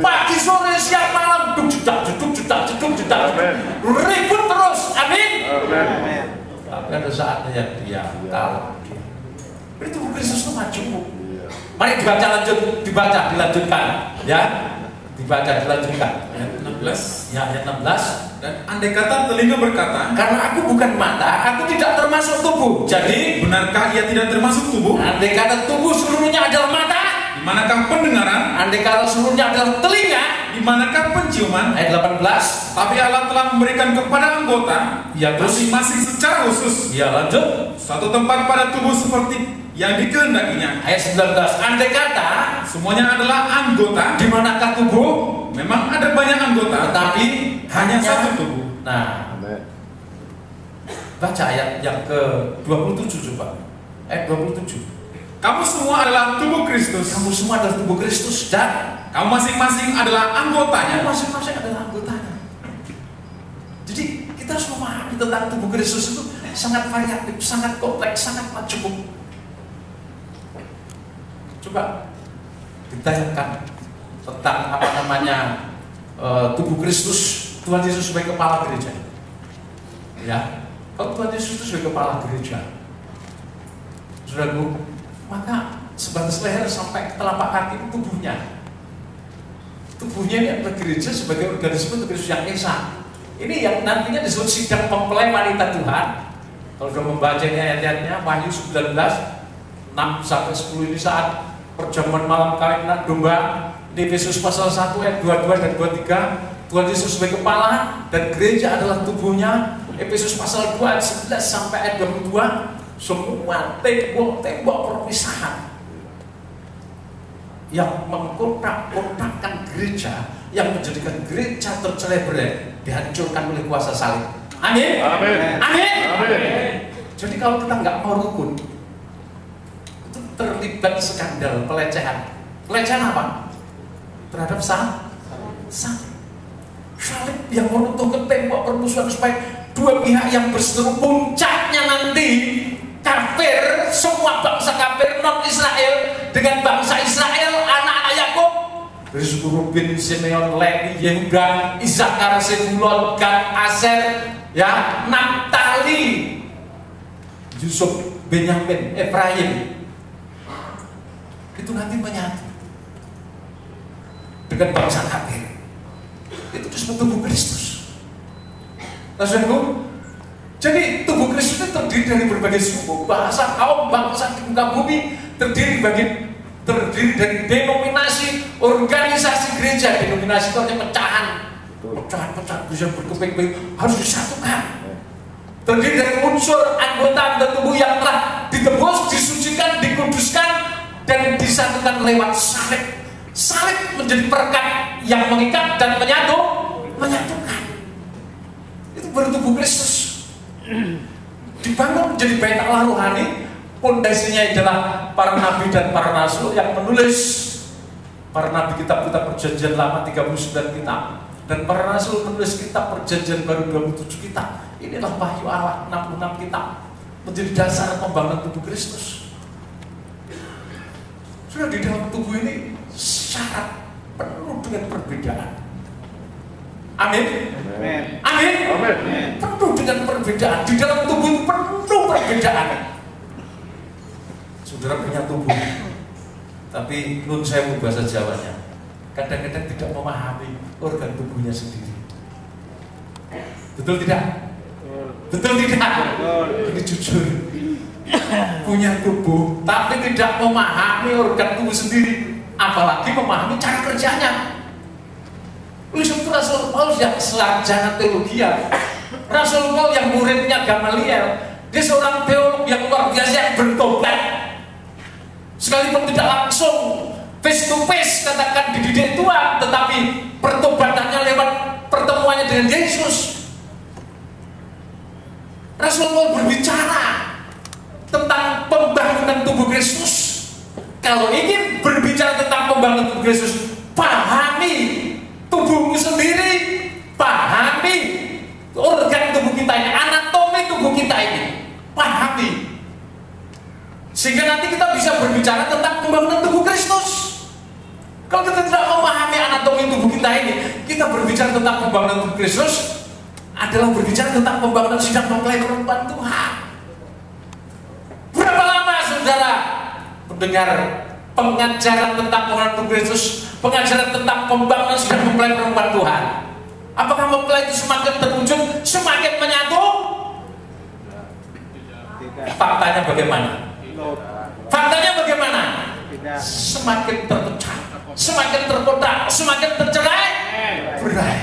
Pagi sore siang malam jeduk. Ribut terus. Amin. Amin. Tapi ada saatnya yang diam, kalem. Itu tubuh Kristus itu majemuk. Mari dilanjutkan, ya. Dilanjutkan. Ayat 16. Ya, ayat 16. Dan andai kata telinga berkata, Karena aku bukan mata, aku tidak termasuk tubuh. Jadi, benarkah ia tidak termasuk tubuh? andai kata tubuh seluruhnya adalah mata, Di manakah pendengaran? andai kata seluruhnya adalah telinga, Di manakah penciuman? ayat 18. Tapi Allah telah memberikan kepada anggota Ya, terus? masing-masing secara khusus Ya, lanjut. suatu tempat pada tubuh seperti yang dikehendakinya. Ayat 19. Andai kata Semuanya adalah anggota. di manakah tubuh, Memang ada banyak anggota, tetapi hanya satu tubuh. Nah, baca ayat yang ke-27 coba. Ayat 27. Kamu semua adalah tubuh Kristus. Kamu semua adalah tubuh Kristus dan Kamu masing-masing adalah anggotanya. masing-masing adalah anggotanya. Jadi kita harus memahami tentang tubuh Kristus itu sangat variatif, sangat kompleks, sangat majemuk. Coba ditayangkan tentang apa namanya tubuh Kristus, Tuhan Yesus sebagai kepala gereja. Ya, kalau Tuhan Yesus itu sebagai kepala gereja, saudaraku, maka sebatas leher sampai telapak kaki itu tubuhnya. Tubuhnya ini adalah gereja sebagai organisme Kristus yang esa. Ini yang nantinya disebut sidang mempelai wanita Tuhan. Kalau sudah membaca ayat-ayatnya, Wahyu 19 6-10 ini saat perjamuan malam kawinan domba. Di Efesus pasal 1 ayat 22 dan 23, Tuhan Yesus sebagai kepala dan gereja adalah tubuhnya. Efesus pasal 2 ayat 11 sampai ayat 22, semua tembok-tembok perpisahan yang mengkotak-kotakkan gereja, yang menjadikan gereja tercerai-berai, dihancurkan oleh kuasa salib. Amin. Amin. Amin. Amin. Jadi kalau kita nggak mau rukun, itu terlibat skandal pelecehan. Pelecehan apa? Terhadap salib yang meruntuhkan tembok permusuhan supaya dua pihak yang berseteru, puncaknya nanti kafir, semua bangsa kafir non Israel dengan bangsa Israel, anak-anak Yakub dari suku Ruben, Simeon, Lewi, Yehuda, Isakar, Zebulon, Gad, Aser, ya, Naftali, Yusuf, Benyamin, Efraim, itu nanti menyatu dengan bangsa kafir. Itu disebut tubuh Kristus. Nah, saudaraku, jadi tubuh Kristus itu terdiri dari berbagai suku, bahasa, kaum, bangsa di muka bumi, terdiri dari denominasi, organisasi gereja. Denominasi itu artinya pecahan, bisa berkeping-keping, harus disatukan. terdiri dari unsur anggota tubuh yang telah ditebus, disucikan, dikuduskan, dan disatukan lewat salib. Salib menjadi perekat yang mengikat dan menyatukan. Itu baru tubuh Kristus. Dibangun menjadi bait Allah rohani. Pondasinya adalah para nabi dan para rasul yang menulis. Para nabi kitab-kitab perjanjian lama 39 kitab, dan para rasul menulis kitab perjanjian baru 27 kitab. Inilah wahyu Allah 66 kitab, menjadi dasar pembangunan tubuh Kristus. Sudah di dalam tubuh ini syarat penuh dengan perbedaan. Amin. Amin. Penuh dengan perbedaan. Di dalam tubuh itu penuh perbedaan. Saudara punya tubuh, tapi nun sewu bahasa Jawanya, kadang-kadang tidak memahami organ tubuhnya sendiri. Betul tidak? Betul tidak? Ini jujur. Punya tubuh, tapi tidak memahami organ tubuh sendiri, apalagi memahami cara kerjanya. Oleh sebab itu Rasul Paulus yang sarjana teologi, Rasul Paulus yang muridnya Gamaliel, dia seorang teolog yang luar biasa yang bertobat. Sekalipun tidak langsung face to face katakan dididik Tuhan, tetapi pertobatannya lewat pertemuannya dengan Yesus. Rasul Paulus berbicara tentang pembangunan tubuh Kristus. Kalau ingin berbicara tentang pembangunan tubuh Kristus, pahami tubuhmu sendiri, pahami organ tubuh kita ini, anatomi tubuh kita ini, pahami. Sehingga nanti kita bisa berbicara tentang pembangunan tubuh Kristus. Kalau kita tidak memahami anatomi tubuh kita ini, kita berbicara tentang pembangunan tubuh Kristus adalah berbicara tentang pembangunan sidang mempelai perempuan Tuhan. Berapa lama saudara mendengar pengajaran tentang pembangunan tubuh Kristus, pengajaran tentang pembangunan sidang mempelai perempuan Tuhan? Apakah mempelai itu semakin terwujud, semakin menyatu? Faktanya bagaimana? Faktanya bagaimana? Semakin terpecah, semakin terkotak, semakin tercerai-berai.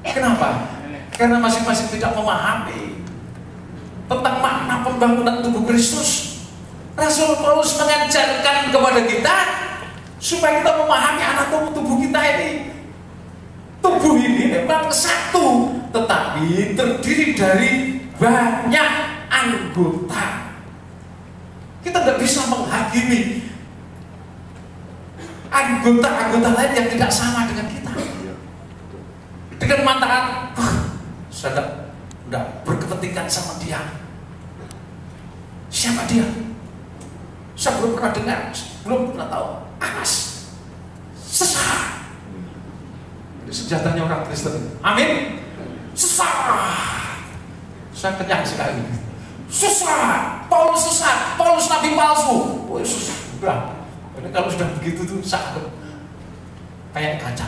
Kenapa? Karena masing-masing tidak memahami tentang makna pembangunan tubuh Kristus. Rasul Paulus mengajarkan kepada kita supaya kita memahami anatomi tubuh kita ini. Tubuh ini memang satu, tetapi terdiri dari banyak anggota. Kita tidak bisa menghakimi anggota-anggota lain yang tidak sama dengan kita. Dengan mata, saya tidak berkepentingan sama dia. Siapa dia? Saya belum pernah dengar, belum pernah tahu. Anas, sesat. Ini senjatanya orang Kristen. Amin. Sesat. Saya kenyang sekali. Sesat, Paulus sesat, Paulus nabi palsu. Oh sesat, udah. Ini kalau sudah begitu tuh sakit kayak kaca.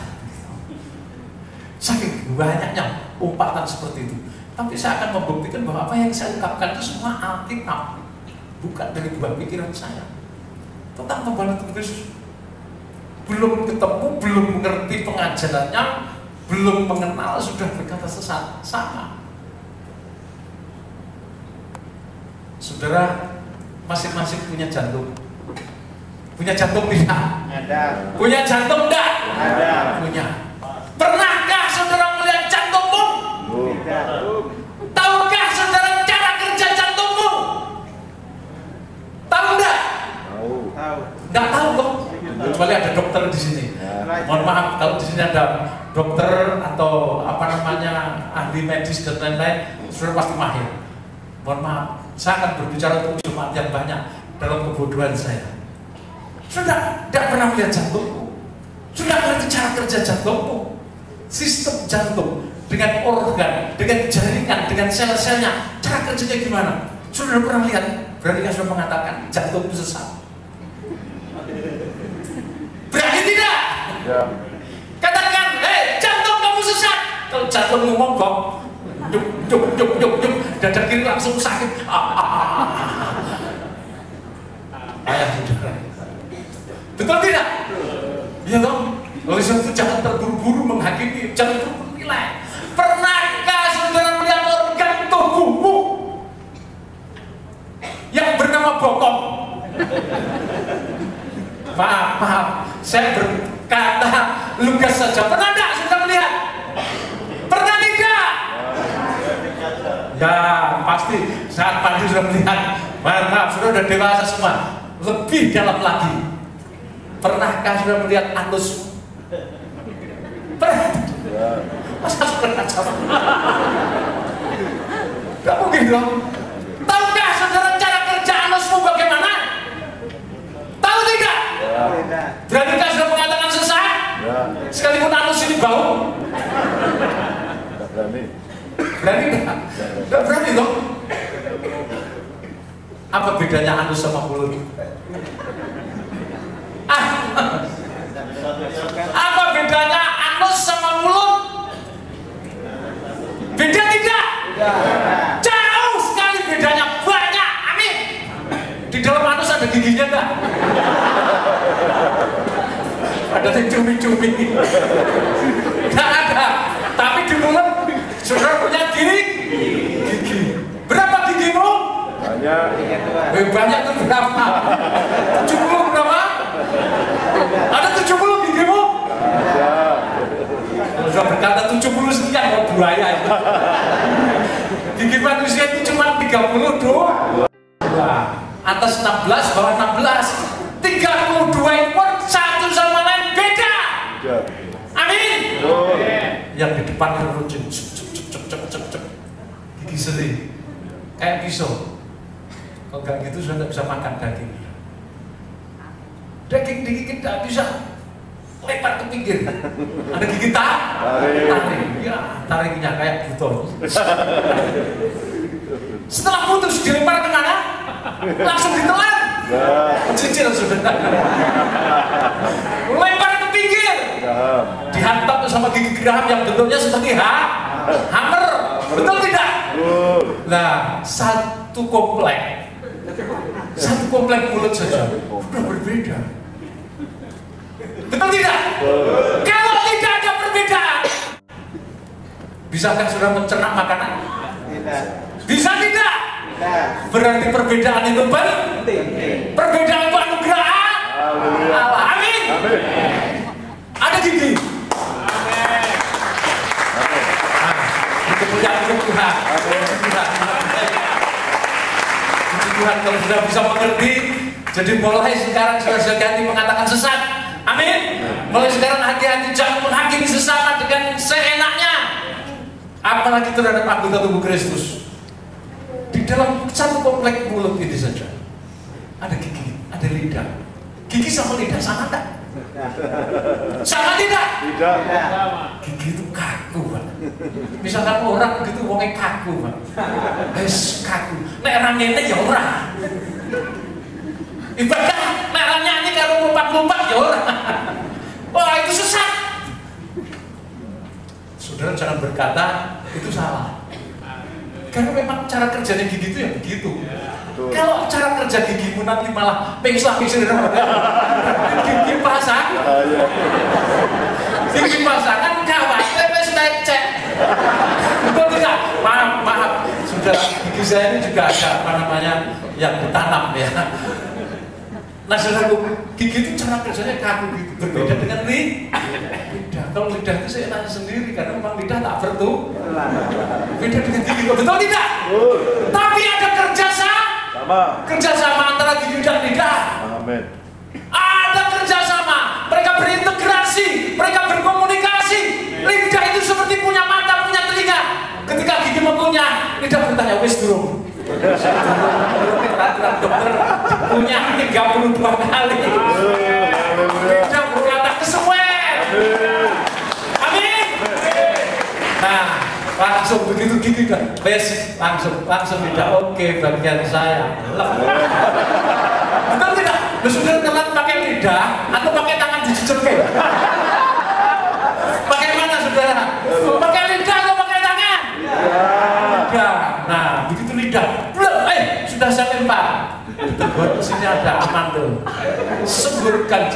Saking banyaknya umpatan seperti itu. Tapi saya akan membuktikan bahwa apa yang saya ungkapkan itu semua Alkitab, bukan dari buah pikiran saya. Tentang pembangunan tubuh Kristus, belum ketemu, belum mengerti pengajarannya, belum mengenal sudah berkata sesat, sama. Saudara masing-masing punya jantung. Punya jantung tidak? Ada. Punya jantung tidak? Ada. Punya. Pernahkah saudara melihat jantungmu? Tidak. Tahukah saudara cara kerja jantungmu? Tahu tidak? Tahu. Tidak tahu kok. Kecuali ada dokter di sini. Mohon maaf kalau di sini ada dokter atau apa namanya ahli medis dan lain-lain, saudara pasti mahir. Mohon maaf. Saya akan berbicara untuk jemaat yang banyak dalam kebodohan saya. Sudah tidak pernah melihat jantungmu, sudah mengerti cara kerja jantungmu, sistem jantung dengan organ, dengan jaringan, dengan sel-selnya, cara kerjanya gimana? Sudah pernah lihat? Berarti sudah mengatakan jantung itu sesat. Berarti tidak? Ya. Katakan, jantung kamu sesat. Kalau jantungmu mogok, juk, dada kiri langsung sakit. Ayah saudara, betul tidak? Iya dong. Oleh sebab itu jangan terburu-buru menghakimi, jangan terburu-buru menilai. Pernahkah saudara melihat organ tubuhmu bernama bokong. Maaf, saya berkata lugas saja. Pernah enggak sudah melihat? Pernah tidak? Ya, pasti saat pagi sudah melihat. Maaf, sudah dewasa semua. Lebih dalam lagi. Pernahkah sudah melihat anus? Pernah? Masa pernah coba? Gak mungkin dong. Tahukah saudara cara kerja anusmu bagaimana? Tahu tidak? Beranikah sudah mengatakan sesat? Sekalipun anus ini bau? Tidak berani. Berani enggak? Enggak berani dong. Apa bedanya anus sama mulut? Apa bedanya anus sama mulut? Beda tidak? Jauh sekali bedanya, banyak. Amin. Di dalam anus ada giginya enggak? Ada yang cumi-cumi. Enggak ada. Tapi di mulut saudara punya gigi. Berapa gigimu? Banyak. Banyak itu berapa? 70 berapa? Ada 70 gigimu? Ada. Kalau sudah berkata 70 sekian, mau buaya itu. Gigi manusia itu cuma 30 doang. Atas 16, bawah 16. 32 ekor, satu sama lain beda. Amin. Yang di depan runcing, cek. Gigi seri, kayak pisau. Kalau nggak gitu sudah nggak bisa makan daging. Daging digigit nggak bisa, lebar ke pinggir. Ada gigi tarik, ya tariknya kayak buton. Setelah putus dilempar kemana? Langsung ditelan. Cicil sudah. Lempar ke pinggir. Dihantam sama gigi geraham yang bentuknya seperti hammer. Betul tidak? Nah, satu komplek mulut saja sudah berbeda. Betul tidak? Kalau tidak ada perbedaan, bisakah sudah mencerna makanan? Tidak. Bisa tidak? Berarti perbedaan itu penting. Perbedaan itu anugerah Allah. Amin. Ada gigi. Kemuliaan Tuhan. Tuhan kalau sudah bisa mengerti, jadi mulai sekarang sudah ganti mengatakan sesat. Amin. Mulai sekarang hati-hati jangan menghakimi sesama dengan seenaknya. Apalagi terhadap anggota tubuh Kristus. Di dalam satu komplek mulut ini saja ada gigi, ada lidah. Gigi sama lidah sama tak? Sama tidak? Tidak. Gigi itu kaku, Pak. Misalkan orang begitu wongnya kaku, Pak. Kaku. Nek orang ngene ya ora. Ibadah nek orang nyanyi kalau lompat-lompat ya ora. Wah, itu sesat. Saudara jangan berkata itu salah. Karena memang cara kerjanya gigi itu ya begitu. Kalau cara kerja gigimu nanti malah pengslah-pengsir gigi pasang. Gigi pasangan kawan, wis lecek. Betul tidak? Maaf, saudara, gigi saya ini juga ada apa namanya yang ditanam ya. Nah, saudara, gigi itu cara kerjanya kaku gitu, berbeda dengan lidah. Kalau lidah itu saya tanya sendiri karena memang lidah tak bertuh. Beda dengan gigi, betul tidak? Tapi ada kerjasama antara gigi dan lidah. Amin. Ada kerjasama, mereka berintegrasi, mereka berkomunikasi. Lidah itu seperti punya mata, punya telinga. Ketika gigi mengunyah, lidah bertanya, wis durung. Dokter punya 32 kali. Lidah berkata kesuwen. Amin. Nah, langsung begitu gigi kan, basic langsung lidah. Oke, bagian saya. Betul tidak? Lu sudah telat pakai lidah atau pakai tangan dijejerke? Pakai mana saudara? Pakai lidah atau pakai tangan? Lidah. Nah, begitu lidah. Sudah saya lempar. Buat sini ada amandel. Semburkan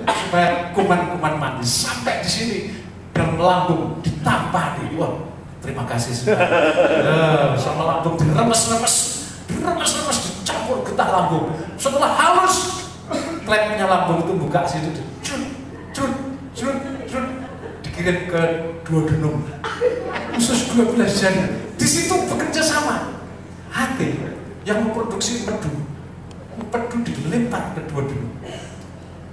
supaya kuman-kuman mati sampai di sini dan lambung ditambah di. Wah, terima kasih saudara. Sama lambung diremes-remes. diremes-remes, dicampur getah lambung. Setelah halus, klepnya lambung itu buka situ, dikirim ke duodenum, usus 12 jari. Di situ bekerja sama hati yang memproduksi empedu dilempar ke duodenum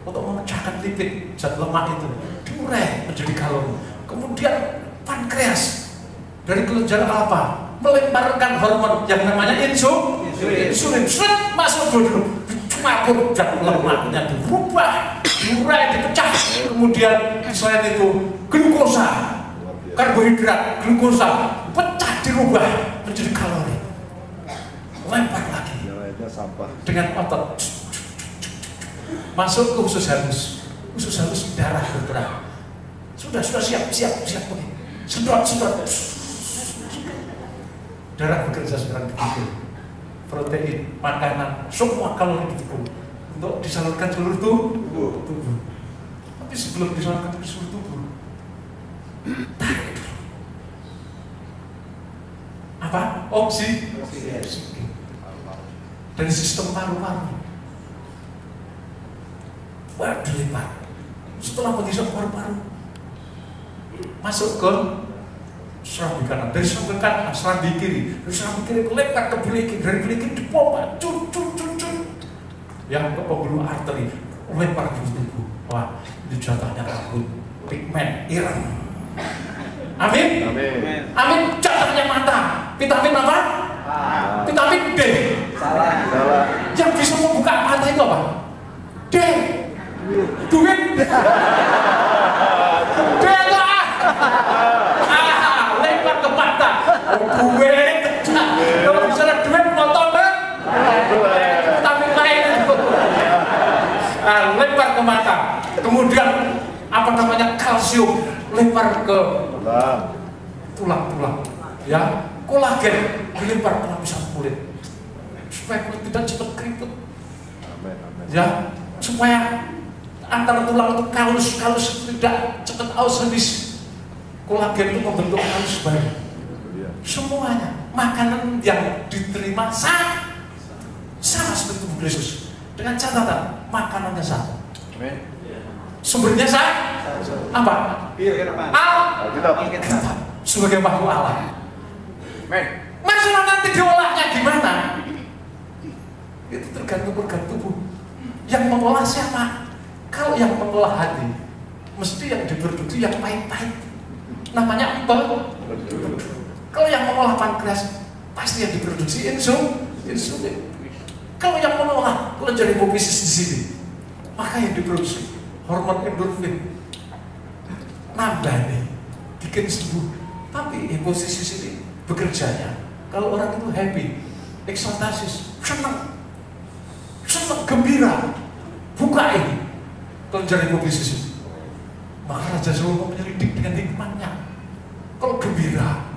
untuk memecahkan lipid zat lemak itu, diurai menjadi kalori. Kemudian pankreas dari kelenjar apa melemparkan hormon yang namanya insulin, masuk duodenum, dicamur zat lemaknya dirubah, diurai, dipecah. Kemudian selain itu glukosa, karbohidrat, glukosa pecah, dirubah menjadi kalori, lempar lagi dengan otot, masuk ke usus halus darah bergerak. Sudah siap begini, sedot, darah bekerja sekarang begitu. Protein, makanan, semua kalori didukung untuk disalurkan seluruh tubuh. Tapi sebelum disalurkan ke seluruh tubuh, tarik dulu. Apa? Oksigen dari sistem paru-paru. Dilempar. Setelah menghisap paru-paru, masuk ke serambi kanan, dari serambi kanan, serambi kiri, dari serambi kiri lempar ke bilik kiri, dari bilik kiri dipompa, yang ke pembuluh arteri, lempar ke tubuh. Wah, ini jatahnya rambut, pigmen, ireng. Amin. Jatahnya mata, vitamin apa? Vitamin D. Salah. Yang bisa membuka mata itu apa? D. Duit. D atau A? Lempar ke mata. Duit. Kalau bicara duit, nonton kan? Vitamin lain. Lempar ke mata. Kemudian apa namanya, kalsium, lempar ke tulang. Ya, kolagen dilempar ke lapisan kulit supaya kulit tidak cepat keriput. Ya, supaya antara tulang itu kalus tidak cepat aus habis. Kolagen itu membentuk kalus baru. Semuanya makanan yang diterima sama seperti tubuh Kristus, dengan catatan makanannya sama. Sumbernya apa? Alkitab sebagai makhluk Allah. Masalah nanti diolahnya gimana? Itu tergantung organ tubuh. Yang mengolah siapa? Kalau yang mengolah hati, mesti yang diproduksi yang pahit-pahit, namanya empel. Kalau yang mengolah pankreas, pasti yang diproduksi insulin. Kalau yang mengolah kelenjar hipofisis di sini, maka yang diproduksi hormon endorfin. Nambah nih, bikin sembuh. Tapi hipofisis ini bekerjanya, kalau orang itu happy, eksaltasis, senang, gembira, buka ini kelenjar hipofisis ini, maka Raja Salomo menyelidik dengan hikmatnya. Kalau gembira,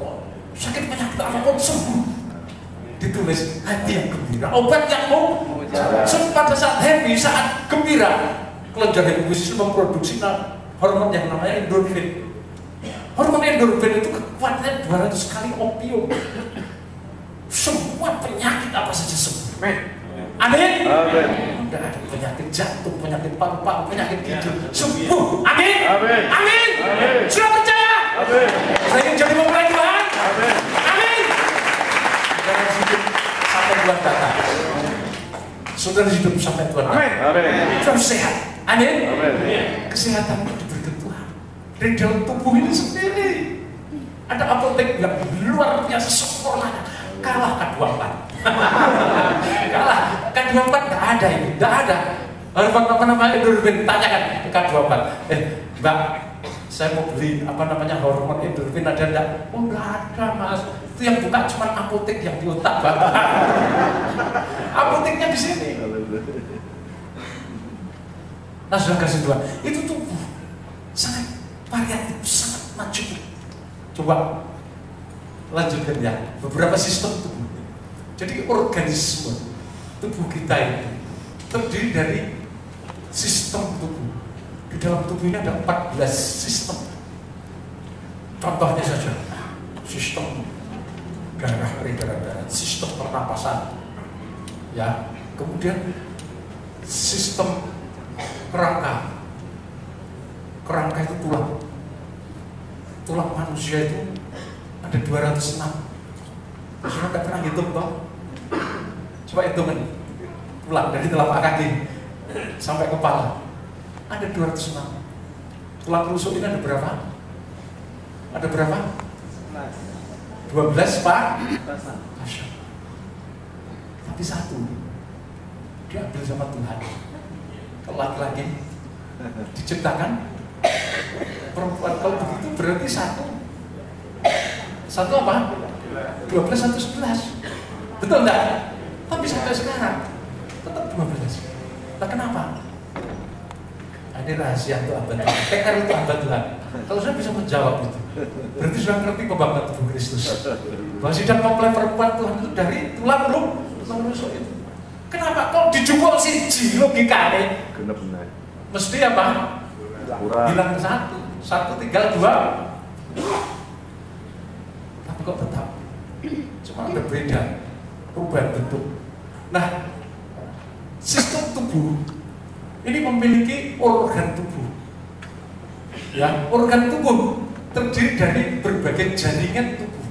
kok sakit penyakit apa kok sembuh, ditulis hati yang gembira, obat yang mau. Pada saat happy, saat gembira, kelenjar hipofisis memproduksi hormon yang namanya endorfin. Hormon endorfin itu kekuatannya 200 kali opium. Semua penyakit apa saja sembuh. Amin. Tidak ada penyakit jantung, penyakit paru-paru, penyakit ginjal sembuh. Amin. Sudah percaya? Saya ingin jadi mempelai Tuhan. Amin. Jangan hidup sampai Tuhan datang. Saudara hidup sampai Tuhan datang. Terus sehat. Amin. Kesehatan itu diberikan Tuhan dari dalam tubuh ini sendiri. Ada apotek yang luar biasa sempurna, kalah K24. Kalah K24 nggak ada ini, nggak ada. Apa namanya endorfin? Tanyakan K24. Mbak, saya mau beli apa namanya hormon endorfin, ada enggak? Oh nggak ada mas. Itu yang buka cuma apotek yang di otak Bapak. Apoteknya di sini. Nah sudah kasih Tuhan, itu tubuh sangat variatif, sangat macam. Coba lanjutkan ya, beberapa sistem tubuh. Jadi organisme tubuh kita itu terdiri dari sistem tubuh. Di dalam tubuh ini ada 14 sistem. Contohnya saja, sistem darah, peredaran darah, sistem pernapasan, ya, kemudian sistem kerangka itu tulang manusia itu ada 206. Saudara nggak pernah hitung toh? Coba hitungin tulang dari telapak kaki sampai kepala ada 206. Tulang rusuk ini ada berapa? Ada berapa? 12 Pak? Masya. Tapi satu diambil sama Tuhan. Kalau laki-laki diciptakan perempuan, kalau begitu berarti satu apa? 12, 1, 11. Betul nggak? Tapi sampai sekarang tetap 12. Nah kenapa? Ini rahasia untuk hamba Tuhan. TR itu hamba Tuhan. Kalau saya bisa menjawab itu, berarti sudah ngerti kebanggaan tubuh Kristus. Bahwa sidang mempelai perempuan Tuhan itu dari tulang rusuk itu. Kenapa? Kalau dijungkol siji logikanya mesti apa? Bilang satu tinggal 2. Tapi kok tetap cuma berbeda perubahan bentuk. Nah, sistem tubuh ini memiliki organ tubuh. Ya, organ tubuh terdiri dari berbagai jaringan tubuh.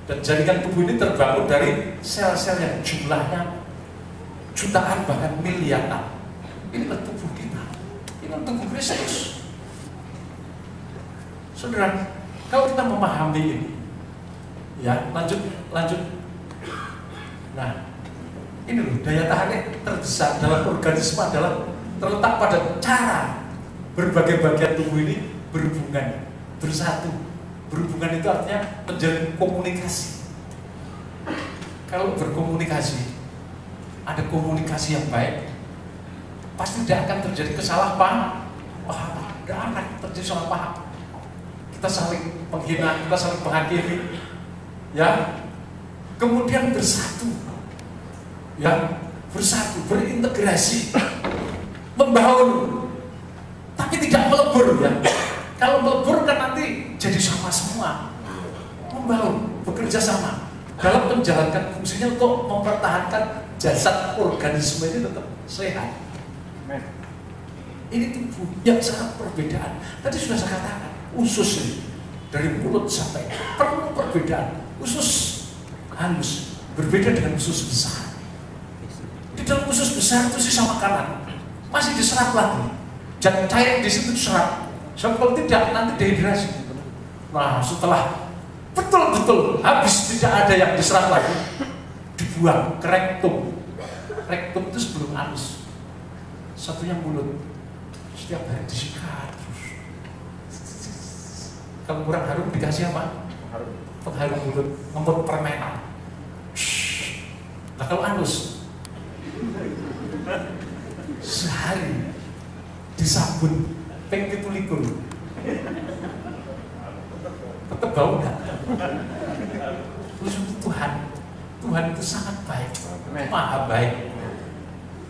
Dan jaringan tubuh ini terbangun dari sel-sel yang jumlahnya jutaan bahkan miliaran. Inilah tubuh kita. Ini tubuh Kristus. Saudara, kalau kita memahami ini, ya, lanjut. Nah, ini loh, daya tahannya terbesar dalam organisme adalah terletak pada cara berbagai bagian tubuh ini berhubungan, bersatu. Berhubungan itu artinya menjalin komunikasi. Kalau berkomunikasi, ada komunikasi yang baik, pasti tidak akan terjadi kesalahpahaman. Tidak akan terjadi salah paham. Kita saling menghina, kita saling menghakimi, ya. Kemudian bersatu, ya, bersatu, berintegrasi, membangun, tapi tidak melebur, ya. Kalau melebur kan nanti jadi sama semua. Membangun, bekerja sama dalam menjalankan fungsinya untuk mempertahankan jasad organisme ini tetap sehat. Ini tubuh yang sangat perbedaan. Tadi sudah saya katakan, usus ini dari mulut sampai penuh perbedaan. Usus halus berbeda dengan usus besar. Di dalam usus besar itu sisa makanan masih diserap lagi, dan cair di situ diserap. Sebab kalau tidak nanti dehidrasi. Nah, setelah betul-betul habis tidak ada yang diserap lagi, dibuang ke rektum. Rektum itu sebelum anus. Satunya mulut. Setiap hari disikat terus. Kalau kurang harum dikasih apa? Pengharum mulut, ngempet permenan. Nah kalau anus sehari disabun peng 17 tetap bau enggak? Terus Tuhan itu sangat baik, maha baik.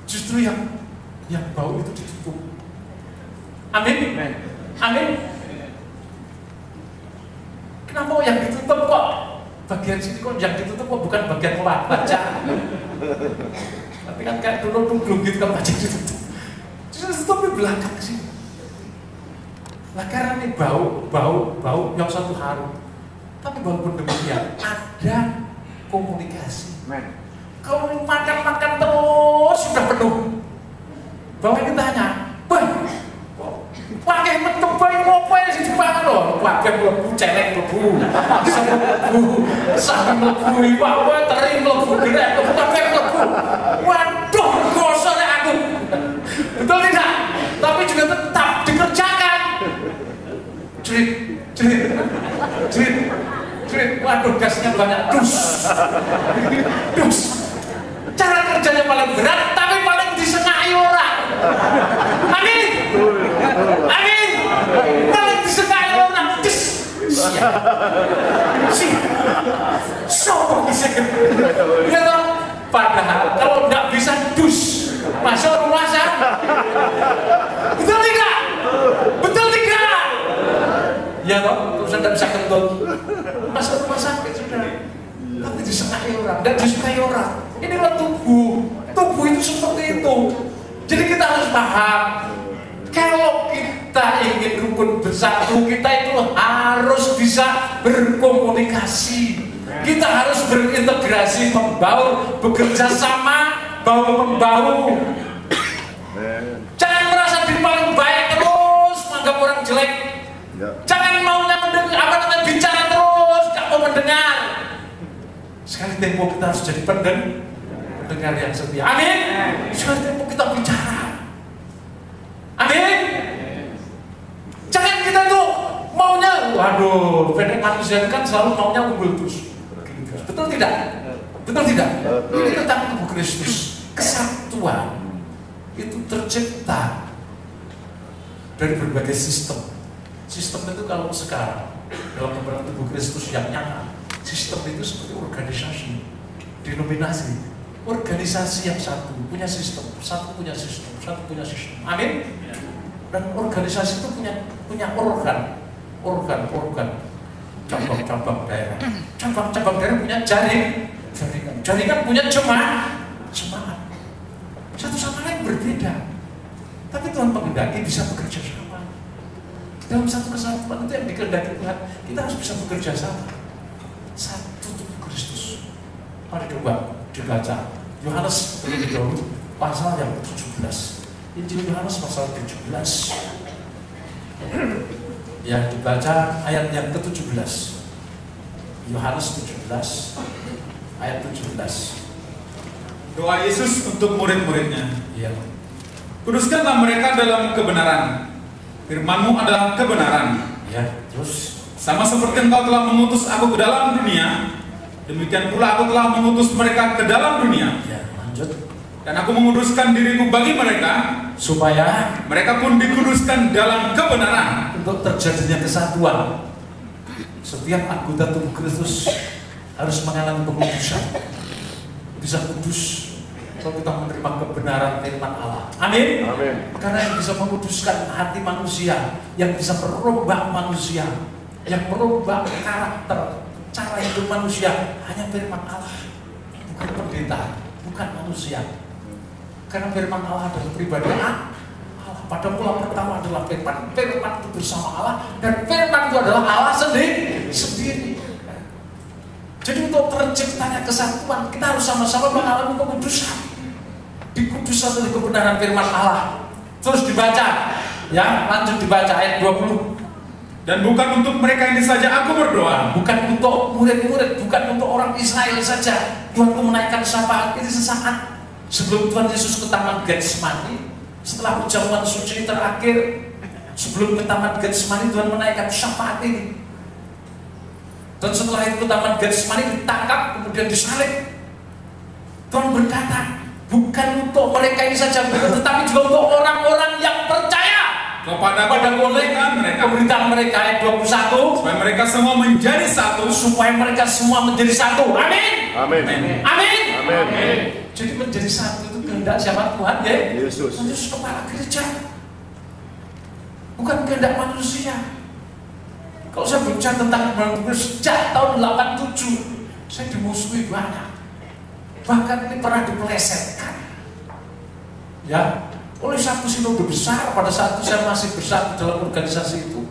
Justru yang bau itu ditutup. Amin. Amin. Kenapa yang ditutup kok? Bagian sini kok yang ditutup kok bukan bagian baca? Tapi kan kayak dulu gitu kalau baca ditutup. Justru tutup di belakang sini. Nah karena ini bau yang satu harum. Tapi walaupun demikian ada komunikasi. Kalau makan terus sudah penuh. Bahwa ini tanya, pakai metebay ngopo sih dipangan lho, pakai mlebu celek mlebu, sapi mlebu, iwak teri mlebu, gerek mlebu, pakai mlebu. Waduh, gosok nek aku. Betul tidak? Tapi juga tetap dikerjakan. Jerit. Waduh, gasnya banyak. Dus. Cara kerjanya paling berat, tapi paling disenangi orang. Amin. Paling disenangi orang. Sopo bisa. Ya toh? Padahal kalau nggak bisa dus, masuk rumah sakit. Betul tidak? Ya toh? Terus nggak bisa kentut, masuk rumah sakit sudah. tapi disenangi orang dan disukai orang. Inilah tubuh. Tubuh itu seperti itu. Jadi kita harus paham, kalau kita ingin rukun bersatu, kita itu harus bisa berkomunikasi. Kita harus berintegrasi, membaur, bekerja sama, bahu-membahu. Jangan merasa diri paling baik terus, menganggap orang jelek. Jangan maunya mendengar, bicara terus, tidak mau mendengar. Sekali tempo kita harus jadi pendengar yang setia. Amin. Sekali tempo kita bicara. Amin. Jangan kita tuh maunya, waduh, pendek manusia kan selalu maunya unggul terus. Betul tidak? Betul tidak? Ini tentang tubuh Kristus. Kesatuan itu tercipta dari berbagai sistem. Sistem itu kalau sekarang dalam pemberantasan tubuh Kristus yang nyata, sistem itu seperti organisasi, denominasi, organisasi yang satu punya sistem, satu punya sistem, satu punya sistem. Amin. Dan organisasi itu punya organ, cabang-cabang daerah. Cabang-cabang daerah punya jaringan punya jemaat. Satu sama lain berbeda. Tapi Tuhan menghendaki bisa bekerja sama. Dalam satu kesatuan itu yang dikehendaki Tuhan, kita harus bisa bekerja sama. Satu tubuh Kristus. Mari coba dibaca Yohanes terlebih dahulu pasal yang 17. Injil Yohanes pasal 17. Yang dibaca ayat yang ke-17. Yohanes 17 ayat 17. Doa Yesus untuk murid-muridnya. Iya. Kuduskanlah mereka dalam kebenaran. Firman-Mu adalah kebenaran. Ya, terus Sama seperti Engkau telah mengutus aku ke dalam dunia, demikian pula aku telah mengutus mereka ke dalam dunia. ya, lanjut. Dan aku menguduskan diriku bagi mereka, Supaya mereka pun dikuduskan dalam kebenaran. untuk terjadinya kesatuan, setiap anggota tubuh Kristus harus mengalami pengudusan. Bisa kudus kalau kita menerima kebenaran firman Allah. Amin. Amin. Karena yang bisa menguduskan hati manusia, yang bisa merubah manusia, yang merubah karakter, cara hidup manusia, hanya firman Allah, bukan pendeta, bukan manusia. Karena firman Allah adalah pribadi Allah. Pada mula pertama adalah firman, firman itu bersama Allah, dan firman itu adalah Allah sendiri. Jadi untuk terciptanya kesatuan, kita harus sama-sama mengalami kekudusan. Dikuduskan oleh kebenaran firman Allah. Terus dibaca, ya, lanjut dibaca ayat 20. Dan bukan untuk mereka ini saja aku berdoa. Bukan untuk murid-murid, bukan untuk orang Israel saja. Tuhan itu menaikkan syafaat ini sesaat sebelum Tuhan Yesus ke Taman Getsemani. Setelah perjamuan suci terakhir, sebelum ke Taman Getsemani, Tuhan menaikkan syafaat ini. Dan setelah itu Taman Getsemani ditangkap, kemudian disalib. Tuhan berkata, bukan untuk mereka ini saja, tetapi juga untuk orang-orang yang percaya Kepada pemberitaan mereka ayat 21, supaya mereka semua menjadi satu. supaya mereka semua menjadi satu. Amin. Amin. Amin. Amin. Jadi menjadi satu itu kehendak siapa? Tuhan, ya? Yesus. Yesus kepala gereja, bukan kehendak manusia. Kalau saya bicara tentang sejak tahun 87, saya dimusuhi banyak. Bahkan ini pernah dipelesetkan, ya, oleh satu sinode besar pada saat itu saya masih bersatu dalam organisasi itu,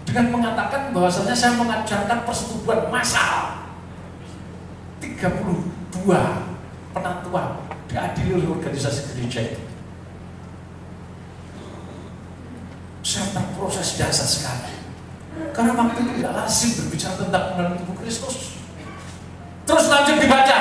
dengan mengatakan bahwasanya saya mengajarkan persetubuhan massal. 32 penatuan diadili oleh organisasi gereja itu. Saya terproses dahsyat sekali. Karena waktu itu tidak lazim berbicara tentang kebenaran tubuh Kristus. Terus lanjut dibaca.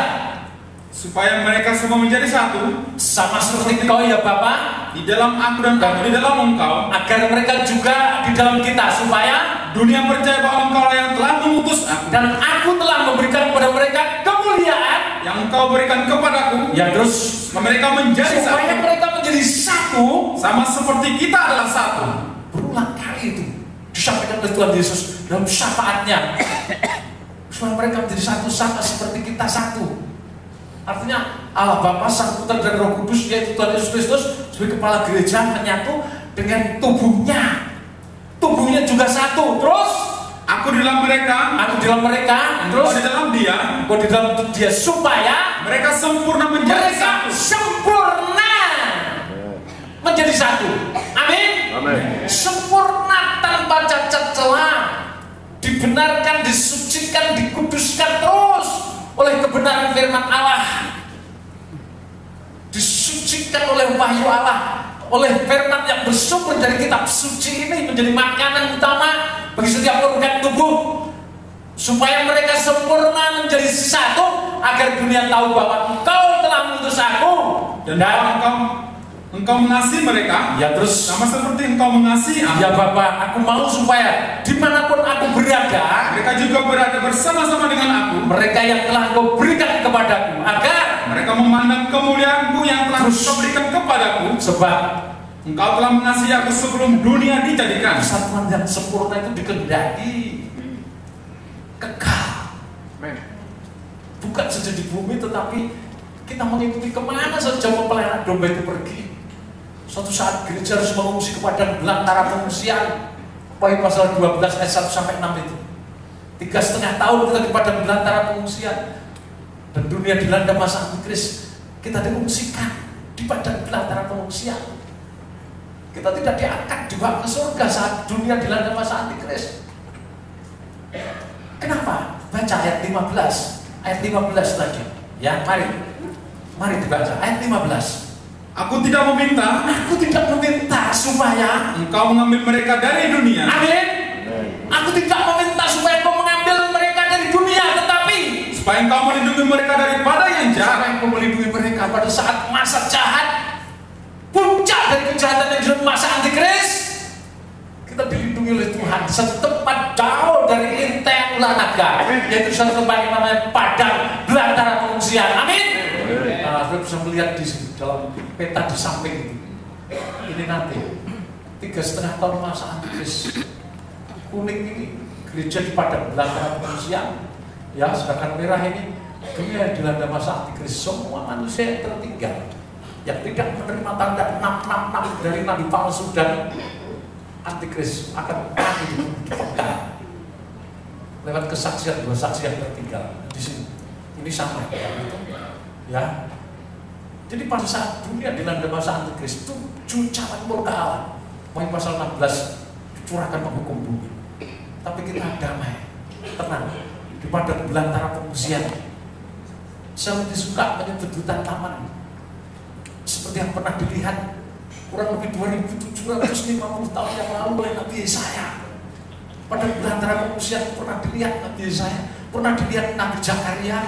Supaya mereka semua menjadi satu. Sama seperti Engkau ya Bapa, Di dalam aku dan aku di dalam Engkau. agar mereka juga di dalam kita, supaya Dunia percaya bahwa Engkau yang telah mengutus aku, dan aku telah memberikan kepada mereka kemuliaan yang Engkau berikan kepadaku. yang terus Mereka menjadi supaya satu. mereka menjadi satu. Sama seperti kita adalah satu. Berulang kali itu disampaikan oleh Tuhan Yesus dalam syafaatnya, supaya mereka menjadi satu sama seperti kita satu. Artinya Allah Bapa, Sang Putra dan Roh Kudus, yaitu Tuhan Yesus Kristus sebagai kepala gereja, menyatu dengan tubuhnya. Tubuhnya juga satu. Terus Aku Aku di dalam mereka, aku di dalam mereka, engkau terus di dalam dia, engkau di dalam dia, supaya mereka sempurna menjadi mereka satu. sempurna menjadi satu. Amin. Amin. Sempurna tanpa cacat celah, dibenarkan, disucikan, dikuduskan terus oleh kebenaran firman Allah, disucikan oleh wahyu Allah, oleh firman yang bersumber dari kitab suci ini menjadi makanan utama bagi setiap organ tubuh, supaya mereka sempurna menjadi satu, agar dunia tahu bahwa engkau telah mengutus aku Dan engkau mengasihi mereka, ya, terus sama seperti engkau mengasihi aku. ya Bapa, aku mau supaya dimanapun aku berada, Mereka juga berada bersama-sama dengan aku. mereka yang telah Kau berikan kepadaku, agar Mereka memandang kemuliaanku yang telah Terus. Kau berikan kepadaku. sebab Engkau telah mengasihi aku sebelum dunia dijadikan. persatuan yang sempurna itu dikehendaki kekal, bukan saja di bumi, tetapi kita mengikuti kemana saja mempelihara domba itu pergi. Suatu saat gereja harus mengungsi ke padang belantara pengungsian. Wahyu pasal 12 ayat 1 sampai 6 itu. 3,5 tahun kita di padang belantara pengungsian, dan dunia dilanda masa antikris. Kita diungsikan di padang belantara pengungsian. Kita tidak diangkat dibawa ke surga saat dunia dilanda masa antikris. Kenapa? Baca ayat 15. Ayat 15 tadi. Ya, mari dibaca ayat 15. Aku tidak meminta Aku tidak meminta supaya engkau mengambil mereka dari dunia, amin. Aku tidak meminta supaya Kau mengambil mereka dari dunia, tetapi supaya engkau melindungi mereka daripada yang jahat. supaya Kau melindungi mereka pada saat masa jahat, puncak dari kejahatan yang disebut masa antikris. Kita dilindungi oleh Tuhan satu tempat jauh dari linteng ular naga, yaitu satu tempat yang namanya padang belantara pengungsian. Amin. Nah, Saudara bisa melihat di sini dalam peta di samping itu. Ini nanti 3,5 tahun masa antikris. Kuning ini gereja di padang belantara pengungsian, ya, sedangkan merah ini dunia dilanda masa antikris. Semua manusia yang tertinggal, yang tidak menerima tanda 666 dari nabi palsu dan antikris akan mati di pekal lewat kesaksian dua saksi yang tertinggal di sini. Ini sama ya, itu ya. Jadi pada saat dunia dilanda masa antikris, 7 calon murka Allah, Wahyu pasal 16, dicurahkan menghukum bumi. Tapi kita damai, tenang di padang belantara pengungsian. Saya lebih suka menyebut hutan taman seperti yang pernah dilihat kurang lebih 2750 tahun yang lalu oleh Nabi Yesaya. Pada belantara pengungsian pernah dilihat Nabi Yesaya, pernah dilihat Nabi Zakaria.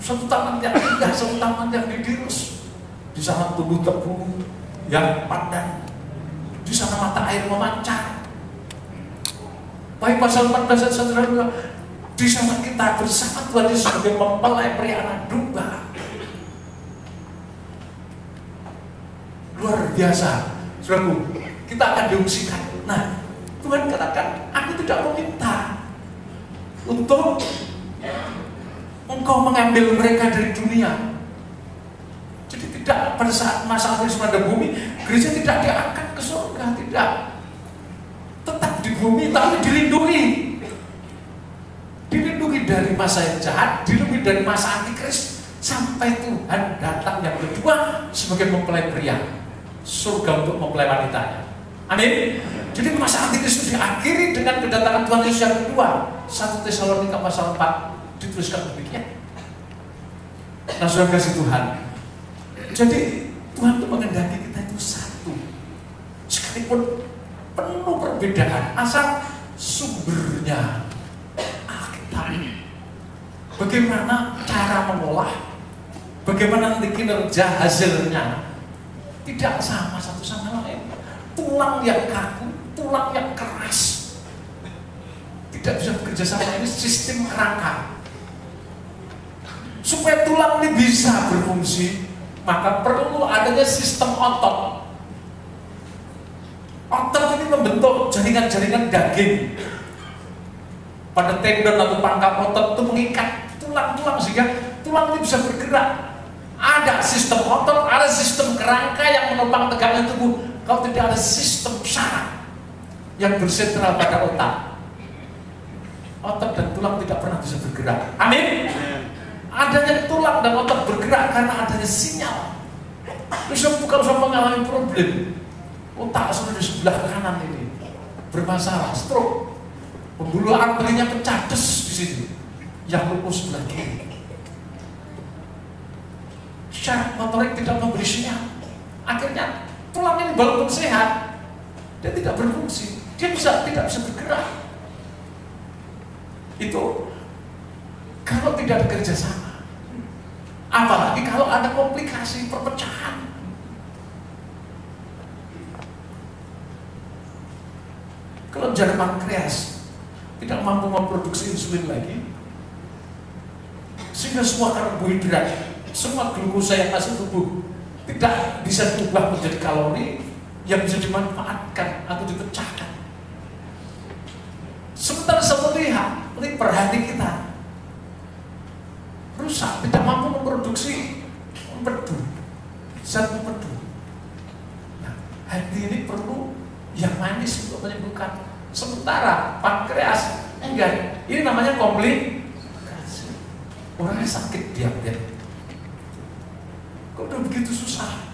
Satu taman yang indah, satu taman yang didirus. Di sana tumbuh tebu yang pandan, di sana mata air memancar. Baik pasal 14 ayat 1, di sana kita bersama Tuhan Yesus sebagai mempelai pria anak domba. Luar biasa, saudaraku, kita akan diungsikan. Nah, Tuhan katakan, aku tidak meminta untuk Engkau mengambil mereka dari dunia. Jadi tidak pada saat masa antikris pada bumi, gereja tidak diangkat ke surga, tidak. Tetap di bumi, tapi dilindungi. Dilindungi dari masa yang jahat, dilindungi dari masa antikris, sampai Tuhan datang yang kedua sebagai mempelai pria. Surga untuk mempelai wanitanya. Amin. Jadi masa antikris itu diakhiri dengan kedatangan Tuhan Yesus yang kedua. 1 Tesalonika pasal 4 dituliskan demikian. Nah, saudara kasih Tuhan, jadi Tuhan itu menghendaki kita itu satu, sekalipun penuh perbedaan, asal sumbernya Alkitab. Bagaimana cara mengolah, bagaimana nanti kinerja hasilnya tidak sama satu sama lain. Tulang yang kaku, tulang yang keras tidak bisa bekerja sama. Ini sistem kerangka. Supaya tulang ini bisa berfungsi, maka perlu adanya sistem otot. Otot ini membentuk jaringan-jaringan daging. Pada tendon atau pangkal otot itu mengikat tulang-tulang sehingga tulang ini bisa bergerak. Ada sistem otot, ada sistem kerangka yang menopang tegaknya tubuh. Kalau tidak ada sistem saraf yang bersentral pada otak, otot dan tulang tidak pernah bisa bergerak. Amin. Adanya tulang dan otot bergerak karena adanya sinyal. Terus kalau saya mengalami problem, otak sudah di sebelah kanan ini bermasalah, stroke, pembuluh arterinya pecah des di sini, yang lupus sebelah kiri. Syaraf motorik tidak memberi sinyal. Akhirnya tulang ini walaupun sehat, dia tidak berfungsi, dia tidak bisa bergerak. Itu kalau tidak ada kerjasama, apalagi kalau ada komplikasi perpecahan. Kalau jaringan pankreas tidak mampu memproduksi insulin lagi, sehingga semua karbohidrat, semua glukosa yang masuk tubuh tidak bisa diubah menjadi kalori yang bisa dimanfaatkan atau dipecahkan. Sementara saya melihat liver hati kita rusak, tidak mampu memproduksi empedu, zat empedu. Nah, hati ini perlu yang manis untuk menyembuhkan. Sementara pankreas enggak, ini namanya komplikasi. Orangnya sakit diabetes. Kok udah begitu susah?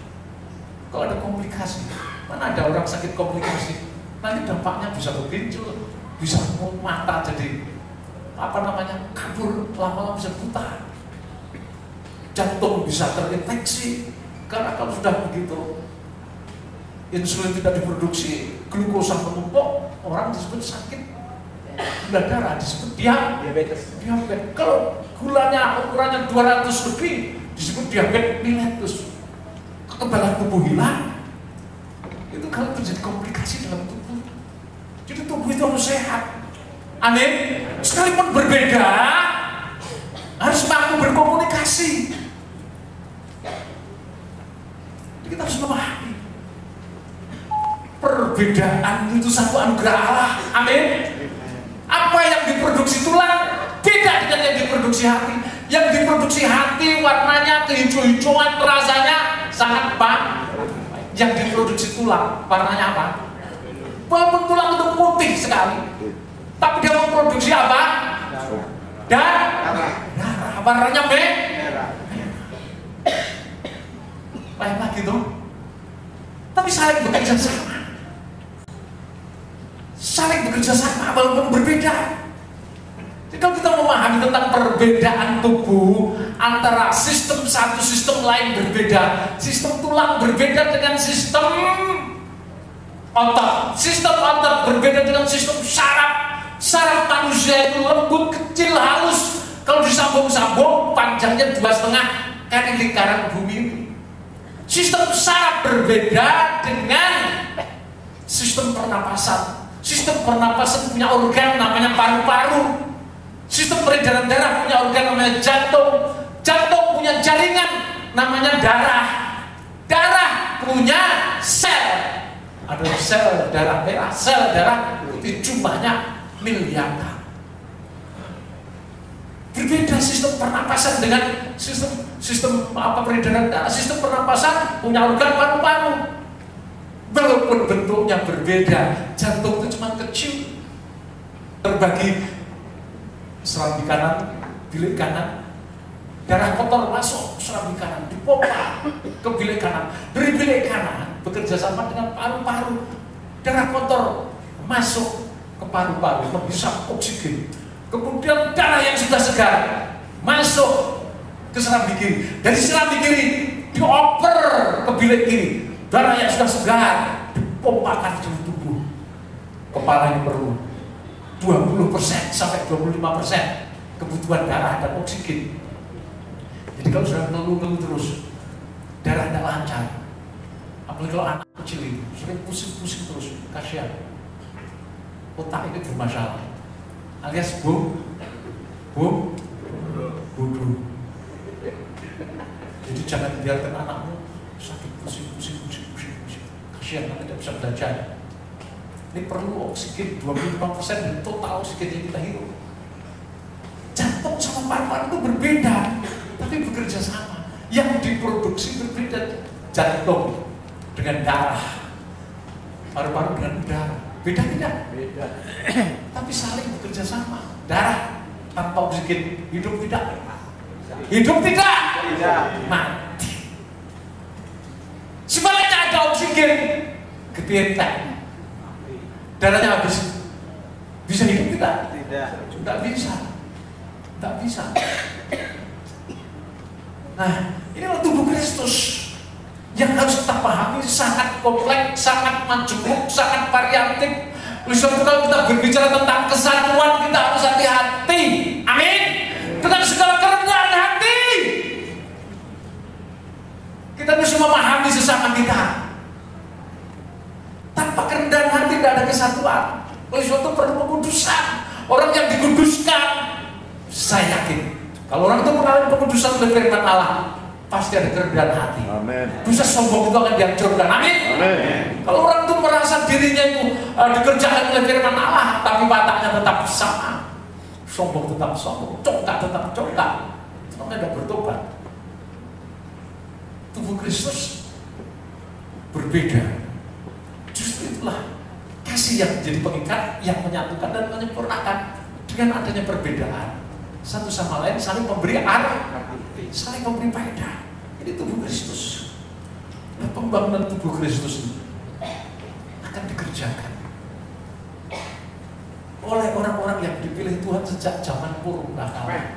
Kalau ada komplikasi, mana ada orang sakit komplikasi? Nanti dampaknya bisa berginjal, bisa mata jadi kabur, lama-lama bisa buta. Jantung bisa terinfeksi karena kalau sudah begitu insulin tidak diproduksi, glukosa menumpuk, orang disebut sakit gula darah, disebut diabetes. Kalau gulanya ukurannya 200 lebih, disebut diabetes mellitus. Kekebalan tubuh hilang. Itu kalau terjadi komplikasi dalam tubuh. Jadi tubuh itu harus sehat. Amin. Sekalipun berbeda, harus mampu berkomunikasi. Jadi kita harus memahami perbedaan itu satu anugerah Allah. Amin. Apa yang diproduksi tulang beda dengan yang diproduksi hati. Yang diproduksi hati warnanya kehijau-hijauan, rasanya sangat baik. Yang diproduksi tulang warnanya apa? Walaupun tulang itu putih sekali, tapi dia memproduksi apa? Darah. Warnanya merah. Lain lagi tuh. Tapi saling bekerja sama. Saling bekerja sama walaupun berbeda. Jadi kalau kita memahami tentang perbedaan tubuh antara sistem satu sistem lain berbeda, sistem tulang berbeda dengan sistem otot, sistem otot berbeda dengan sistem saraf. Saraf manusia itu lembut, kecil, halus. Kalau disambung-sambung panjangnya 2,5 kali lingkaran bumi ini. Sistem saraf berbeda dengan sistem pernapasan. Sistem pernapasan punya organ namanya paru-paru. Sistem peredaran darah punya organ namanya jantung. Jantung punya jaringan namanya darah. Darah punya sel. Ada sel darah merah, sel darah putih, jumlahnya miliaran. Berbeda sistem pernapasan dengan sistem peredaran darah. Sistem pernapasan punya organ paru-paru. Walaupun bentuknya berbeda, jantung itu cuma kecil, terbagi serambi kanan, bilik kanan, darah kotor masuk serambi kanan, dipompa ke bilik kanan, dari bilik kanan bekerja sama dengan paru-paru, darah kotor masuk ke paru-paru, menghisap oksigen, kemudian darah yang sudah segar masuk ke serambi kiri, dari serambi kiri dioper ke bilik kiri. Darah yang sudah segar dipompakan ke tubuh. Kepala ini perlu 20% sampai 25% kebutuhan darah dan oksigen. Jadi kalau sudah ngeluh-ngeluh terus, darah tidak lancar. Apalagi kalau anak kecil itu sering pusing-pusing terus, kasihan. Otak ini bermasalah. Alias bodoh. Jadi jangan biarkan anakmu sakit pusing. Kasihan tidak bisa belajar. Ini perlu oksigen 25% dari total oksigen yang kita hirup. Jantung sama paru-paru itu berbeda, tapi bekerja sama. Yang diproduksi berbeda. Jantung dengan darah, paru-paru dengan udara. Beda tidak? Beda. tapi saling bekerja sama. Darah tanpa oksigen hidup tidak? Hidup tidak? Mati. Sebaliknya ada oksigen, kepientek, darahnya habis, bisa hidup tidak? Tidak bisa. Tidak bisa. Nah, inilah tubuh Kristus yang harus kita pahami, sangat kompleks, sangat majemuk, sangat variatif. Oleh sebab itu kalau kita berbicara tentang kesatuan, kita harus hati-hati. Amin. Dengan segala kerendahan hati, kita bisa memahami sesama kita. Tanpa kerendahan hati tidak ada kesatuan. Oleh sebab itu perlu pengudusan. Orang yang dikuduskan, saya yakin kalau orang itu mengalami pengudusan oleh firman Allah, pasti ada kerendahan hati. Amin. Dosa sombong itu akan dihancurkan. Amin. Amin. Kalau orang itu merasa dirinya itu dikerjakan oleh firman Allah, tapi wataknya tetap sama, sombong tetap sombong, congkak tetap congkak, orang tidak bertobat. Tubuh Kristus berbeda. Justru itulah kasih yang menjadi pengikat, yang menyatukan dan menyempurnakan. Dengan adanya perbedaan, satu sama lain saling memberi arah, saling memberi faedah. Ini tubuh Kristus. Nah, pembangunan tubuh Kristus ini akan dikerjakan oleh orang-orang yang dipilih Tuhan sejak zaman purbakala.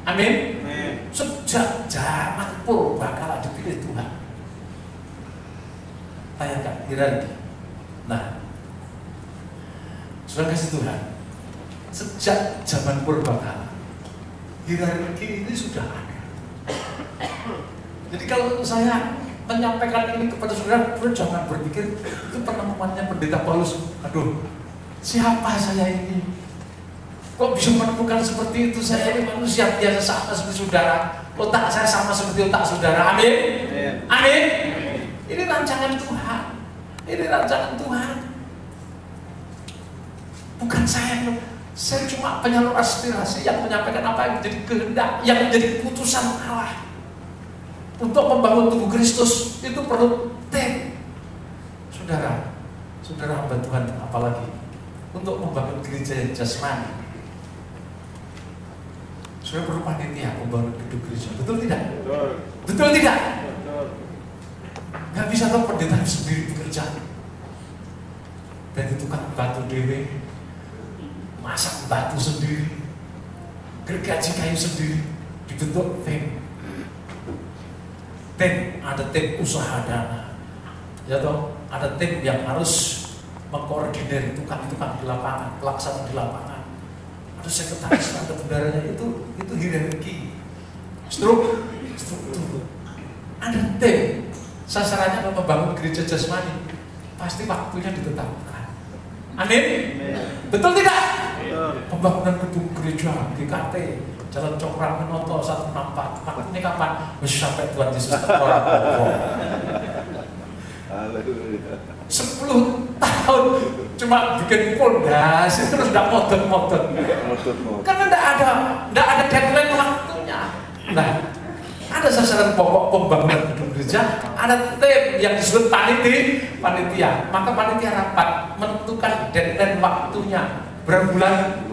Amin. Sejak zaman purbakala dipilih Tuhan. Bayangkan hierarki. Nah, sudah kasih Tuhan, sejak zaman purbakala hierarki ini sudah ada. Jadi kalau saya menyampaikan ini kepada saudara, jangan berpikir itu penemuannya pendeta Paulus. Aduh, siapa saya ini? Kok bisa menemukan seperti itu? Saya ini manusia biasa sama seperti saudara. Otak saya sama seperti otak saudara. Amin. Amin. Ini rancangan Tuhan. Ini rancangan Tuhan. Bukan saya cuma penyalur aspirasi yang menyampaikan apa yang menjadi kehendak, yang menjadi putusan Allah. Untuk membangun tubuh Kristus itu perlu tim. Saudara hamba Tuhan, apalagi untuk membangun gereja yang jasmani, saudara perlu panitia membangun gedung gereja. Betul tidak? Betul tidak? Gak bisa tuh pendeta sendiri bekerja. Dan itu kan batu dewe, masak batu sendiri, gergaji kayu sendiri, dibentuk tim. Ada tim usaha dana, ya toh, ada tim yang harus mengkoordinir tukang-tukang di lapangan, pelaksana di lapangan, ada sekretaris, ada bendaranya, itu hierarki, struktur. Ada tim, sasarannya membangun gereja jasmani, pasti waktunya ditetapkan. Amin. Betul tidak? Pembangunan gedung gereja GKT Jalan Cokram Menoto 164. Waktunya kapan? Sampai Tuhan Yesus terkorak. 10 tahun cuma bikin pondasi terus udah modern. Karena enggak ada deadline waktunya. Nah, ada sasaran pokok pembangunan gedung gereja, ada tim yang disebut panitia. Maka panitia rapat menentukan deadline waktunya. Berapa bulan?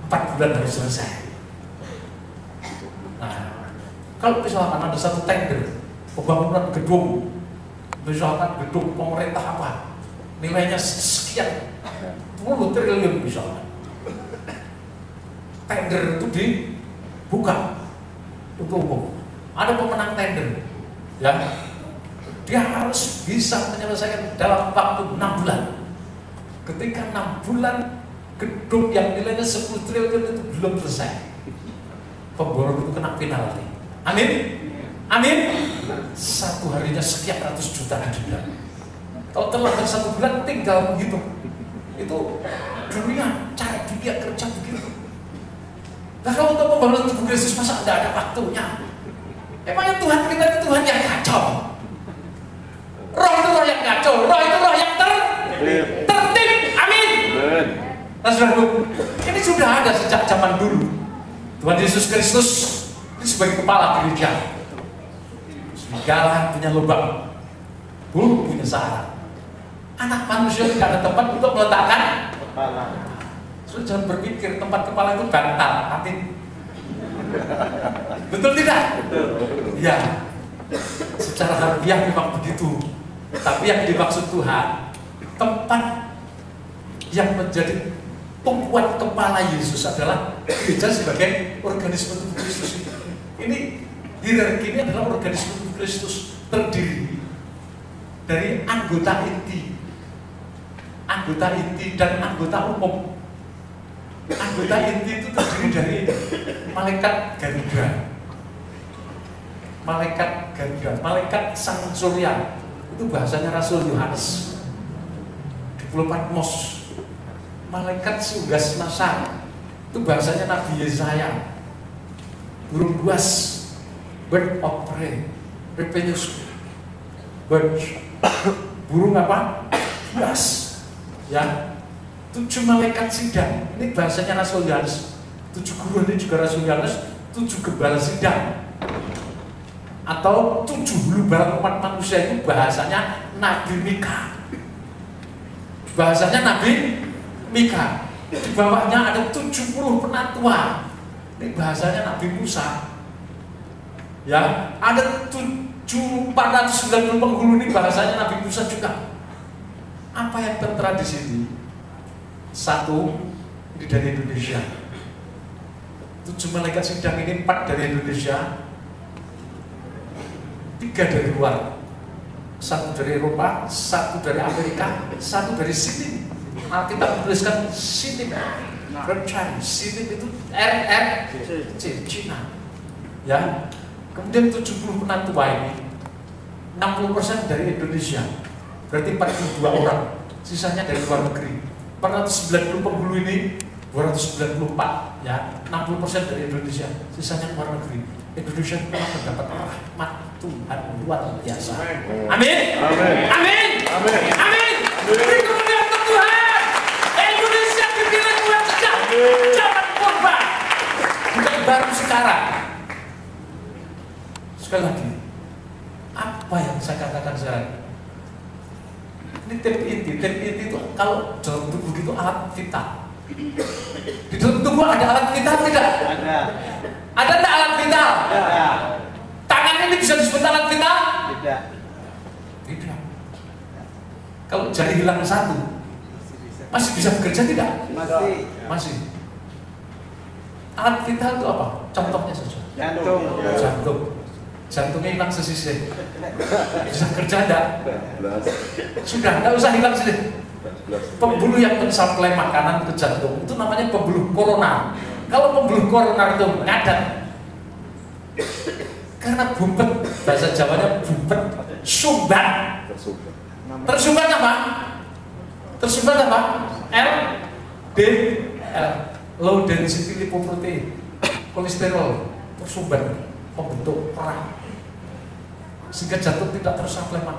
4 bulan harus selesai. Nah, kalau misalkan ada satu tender pembangunan gedung, misalkan gedung pemerintah apa, nilainya sekian 10 triliun misalkan, tender itu dibuka untuk umum. Ada pemenang tender, ya, dia harus bisa menyelesaikan dalam waktu 6 bulan. Ketika 6 bulan gedung yang nilainya 10 triliun itu belum selesai, pemborong itu kena penalti. Amin. Amin. Satu harinya sekian ratus juta denda. Kalau telah 1 bulan tinggal menghitung. Itu cara dunia kerja begitu. Nah, kalau untuk pembangunan tubuh Kristus masa tidak ada waktunya? Emangnya Tuhan kita itu Tuhan yang kacau? Roh itu roh yang kacau, roh itu roh yang tertib. Amin. Nah, saudaraku, ini sudah ada sejak zaman dulu. Tuhan Yesus Kristus ini sebagai kepala gereja. Serigala punya lubang, burung punya sarang. Anak manusia tidak ada tempat untuk meletakkan kepala. Saudara jangan berpikir tempat kepala itu bantal, hati. Betul tidak? Ya, secara harfiah memang begitu. Tapi yang dimaksud Tuhan, tempat yang menjadi tumpuan kepala Yesus adalah gereja sebagai organisme tubuh Kristus. Ini hierarki ini adalah organisme tubuh Kristus, terdiri dari anggota inti dan anggota umum. Anggota inti itu terdiri dari malaikat Garuda, malaikat Sang Surya. Itu bahasanya Rasul Yohanes. Di Pulau Patmos, malaikat Sugas Nasa. Itu bahasanya Nabi Yesaya. Burung buas, bird of prey, repenus, bird, burung apa? Buas. Ya, 7 malaikat sidang. Ini bahasanya Rasul Yohanes. 7 guru ini juga Rasul Yohanes. 7 gembala sidang. Atau 7 lubang umat manusia itu bahasanya Nabi Mika. Bahasanya Nabi Mika. Di bawahnya ada 70 penatua. Ini bahasanya Nabi Musa. Ya, ada 490 penghulu, ini bahasanya Nabi Musa juga. Apa yang tertera di sini? 1, ini dari Indonesia. 7 malaikat sidang ini 4 dari Indonesia, 3 dari luar, 1 dari Eropa, 1 dari Amerika, 1 dari Sydney. Kita menuliskan Sydney, Sydney itu RRC, Cina. Ya, kemudian 70 penatua ini, 60% dari Indonesia, berarti 42 orang, sisanya dari luar negeri. 490 penghulu ini, 294, ya, 60% dari Indonesia, sisanya luar negeri. Indonesia telah mendapat rahmat Tuhan luar biasa. Amin. Amin. Amin. Beri kemuliaan untuk Tuhan. Indonesia dipilih Tuhan sejak zaman purba, bukan baru sekarang. Sekali lagi, apa yang saya katakan sekarang? Ini tim inti itu kalau dalam tubuh itu alat vital. Di dalam tubuh ada alat vital tidak? Ada. Ada tidak alat vital? Ada. Tangan ini bisa disebut alat vital? Tidak. Tidak. Kalau jari hilang 1, masih bisa bekerja tidak? Masih. Alat vital itu apa? Contohnya saja. Jantung. Jantungnya hilang sesisih. Bisa kerja enggak? Sudah, enggak usah hilang sih. Pembuluh yang mensuplai makanan ke jantung itu namanya pembuluh koroner. Kalau pembuluh koroner itu ngadat, karena bumpet, bahasa Jawanya bumpet, sumbat. Tersumbat apa? Tersumbat apa? LDL, low density lipoprotein, kolesterol, tersumbat, membentuk perang, sehingga jantung tidak tersuplai makanan.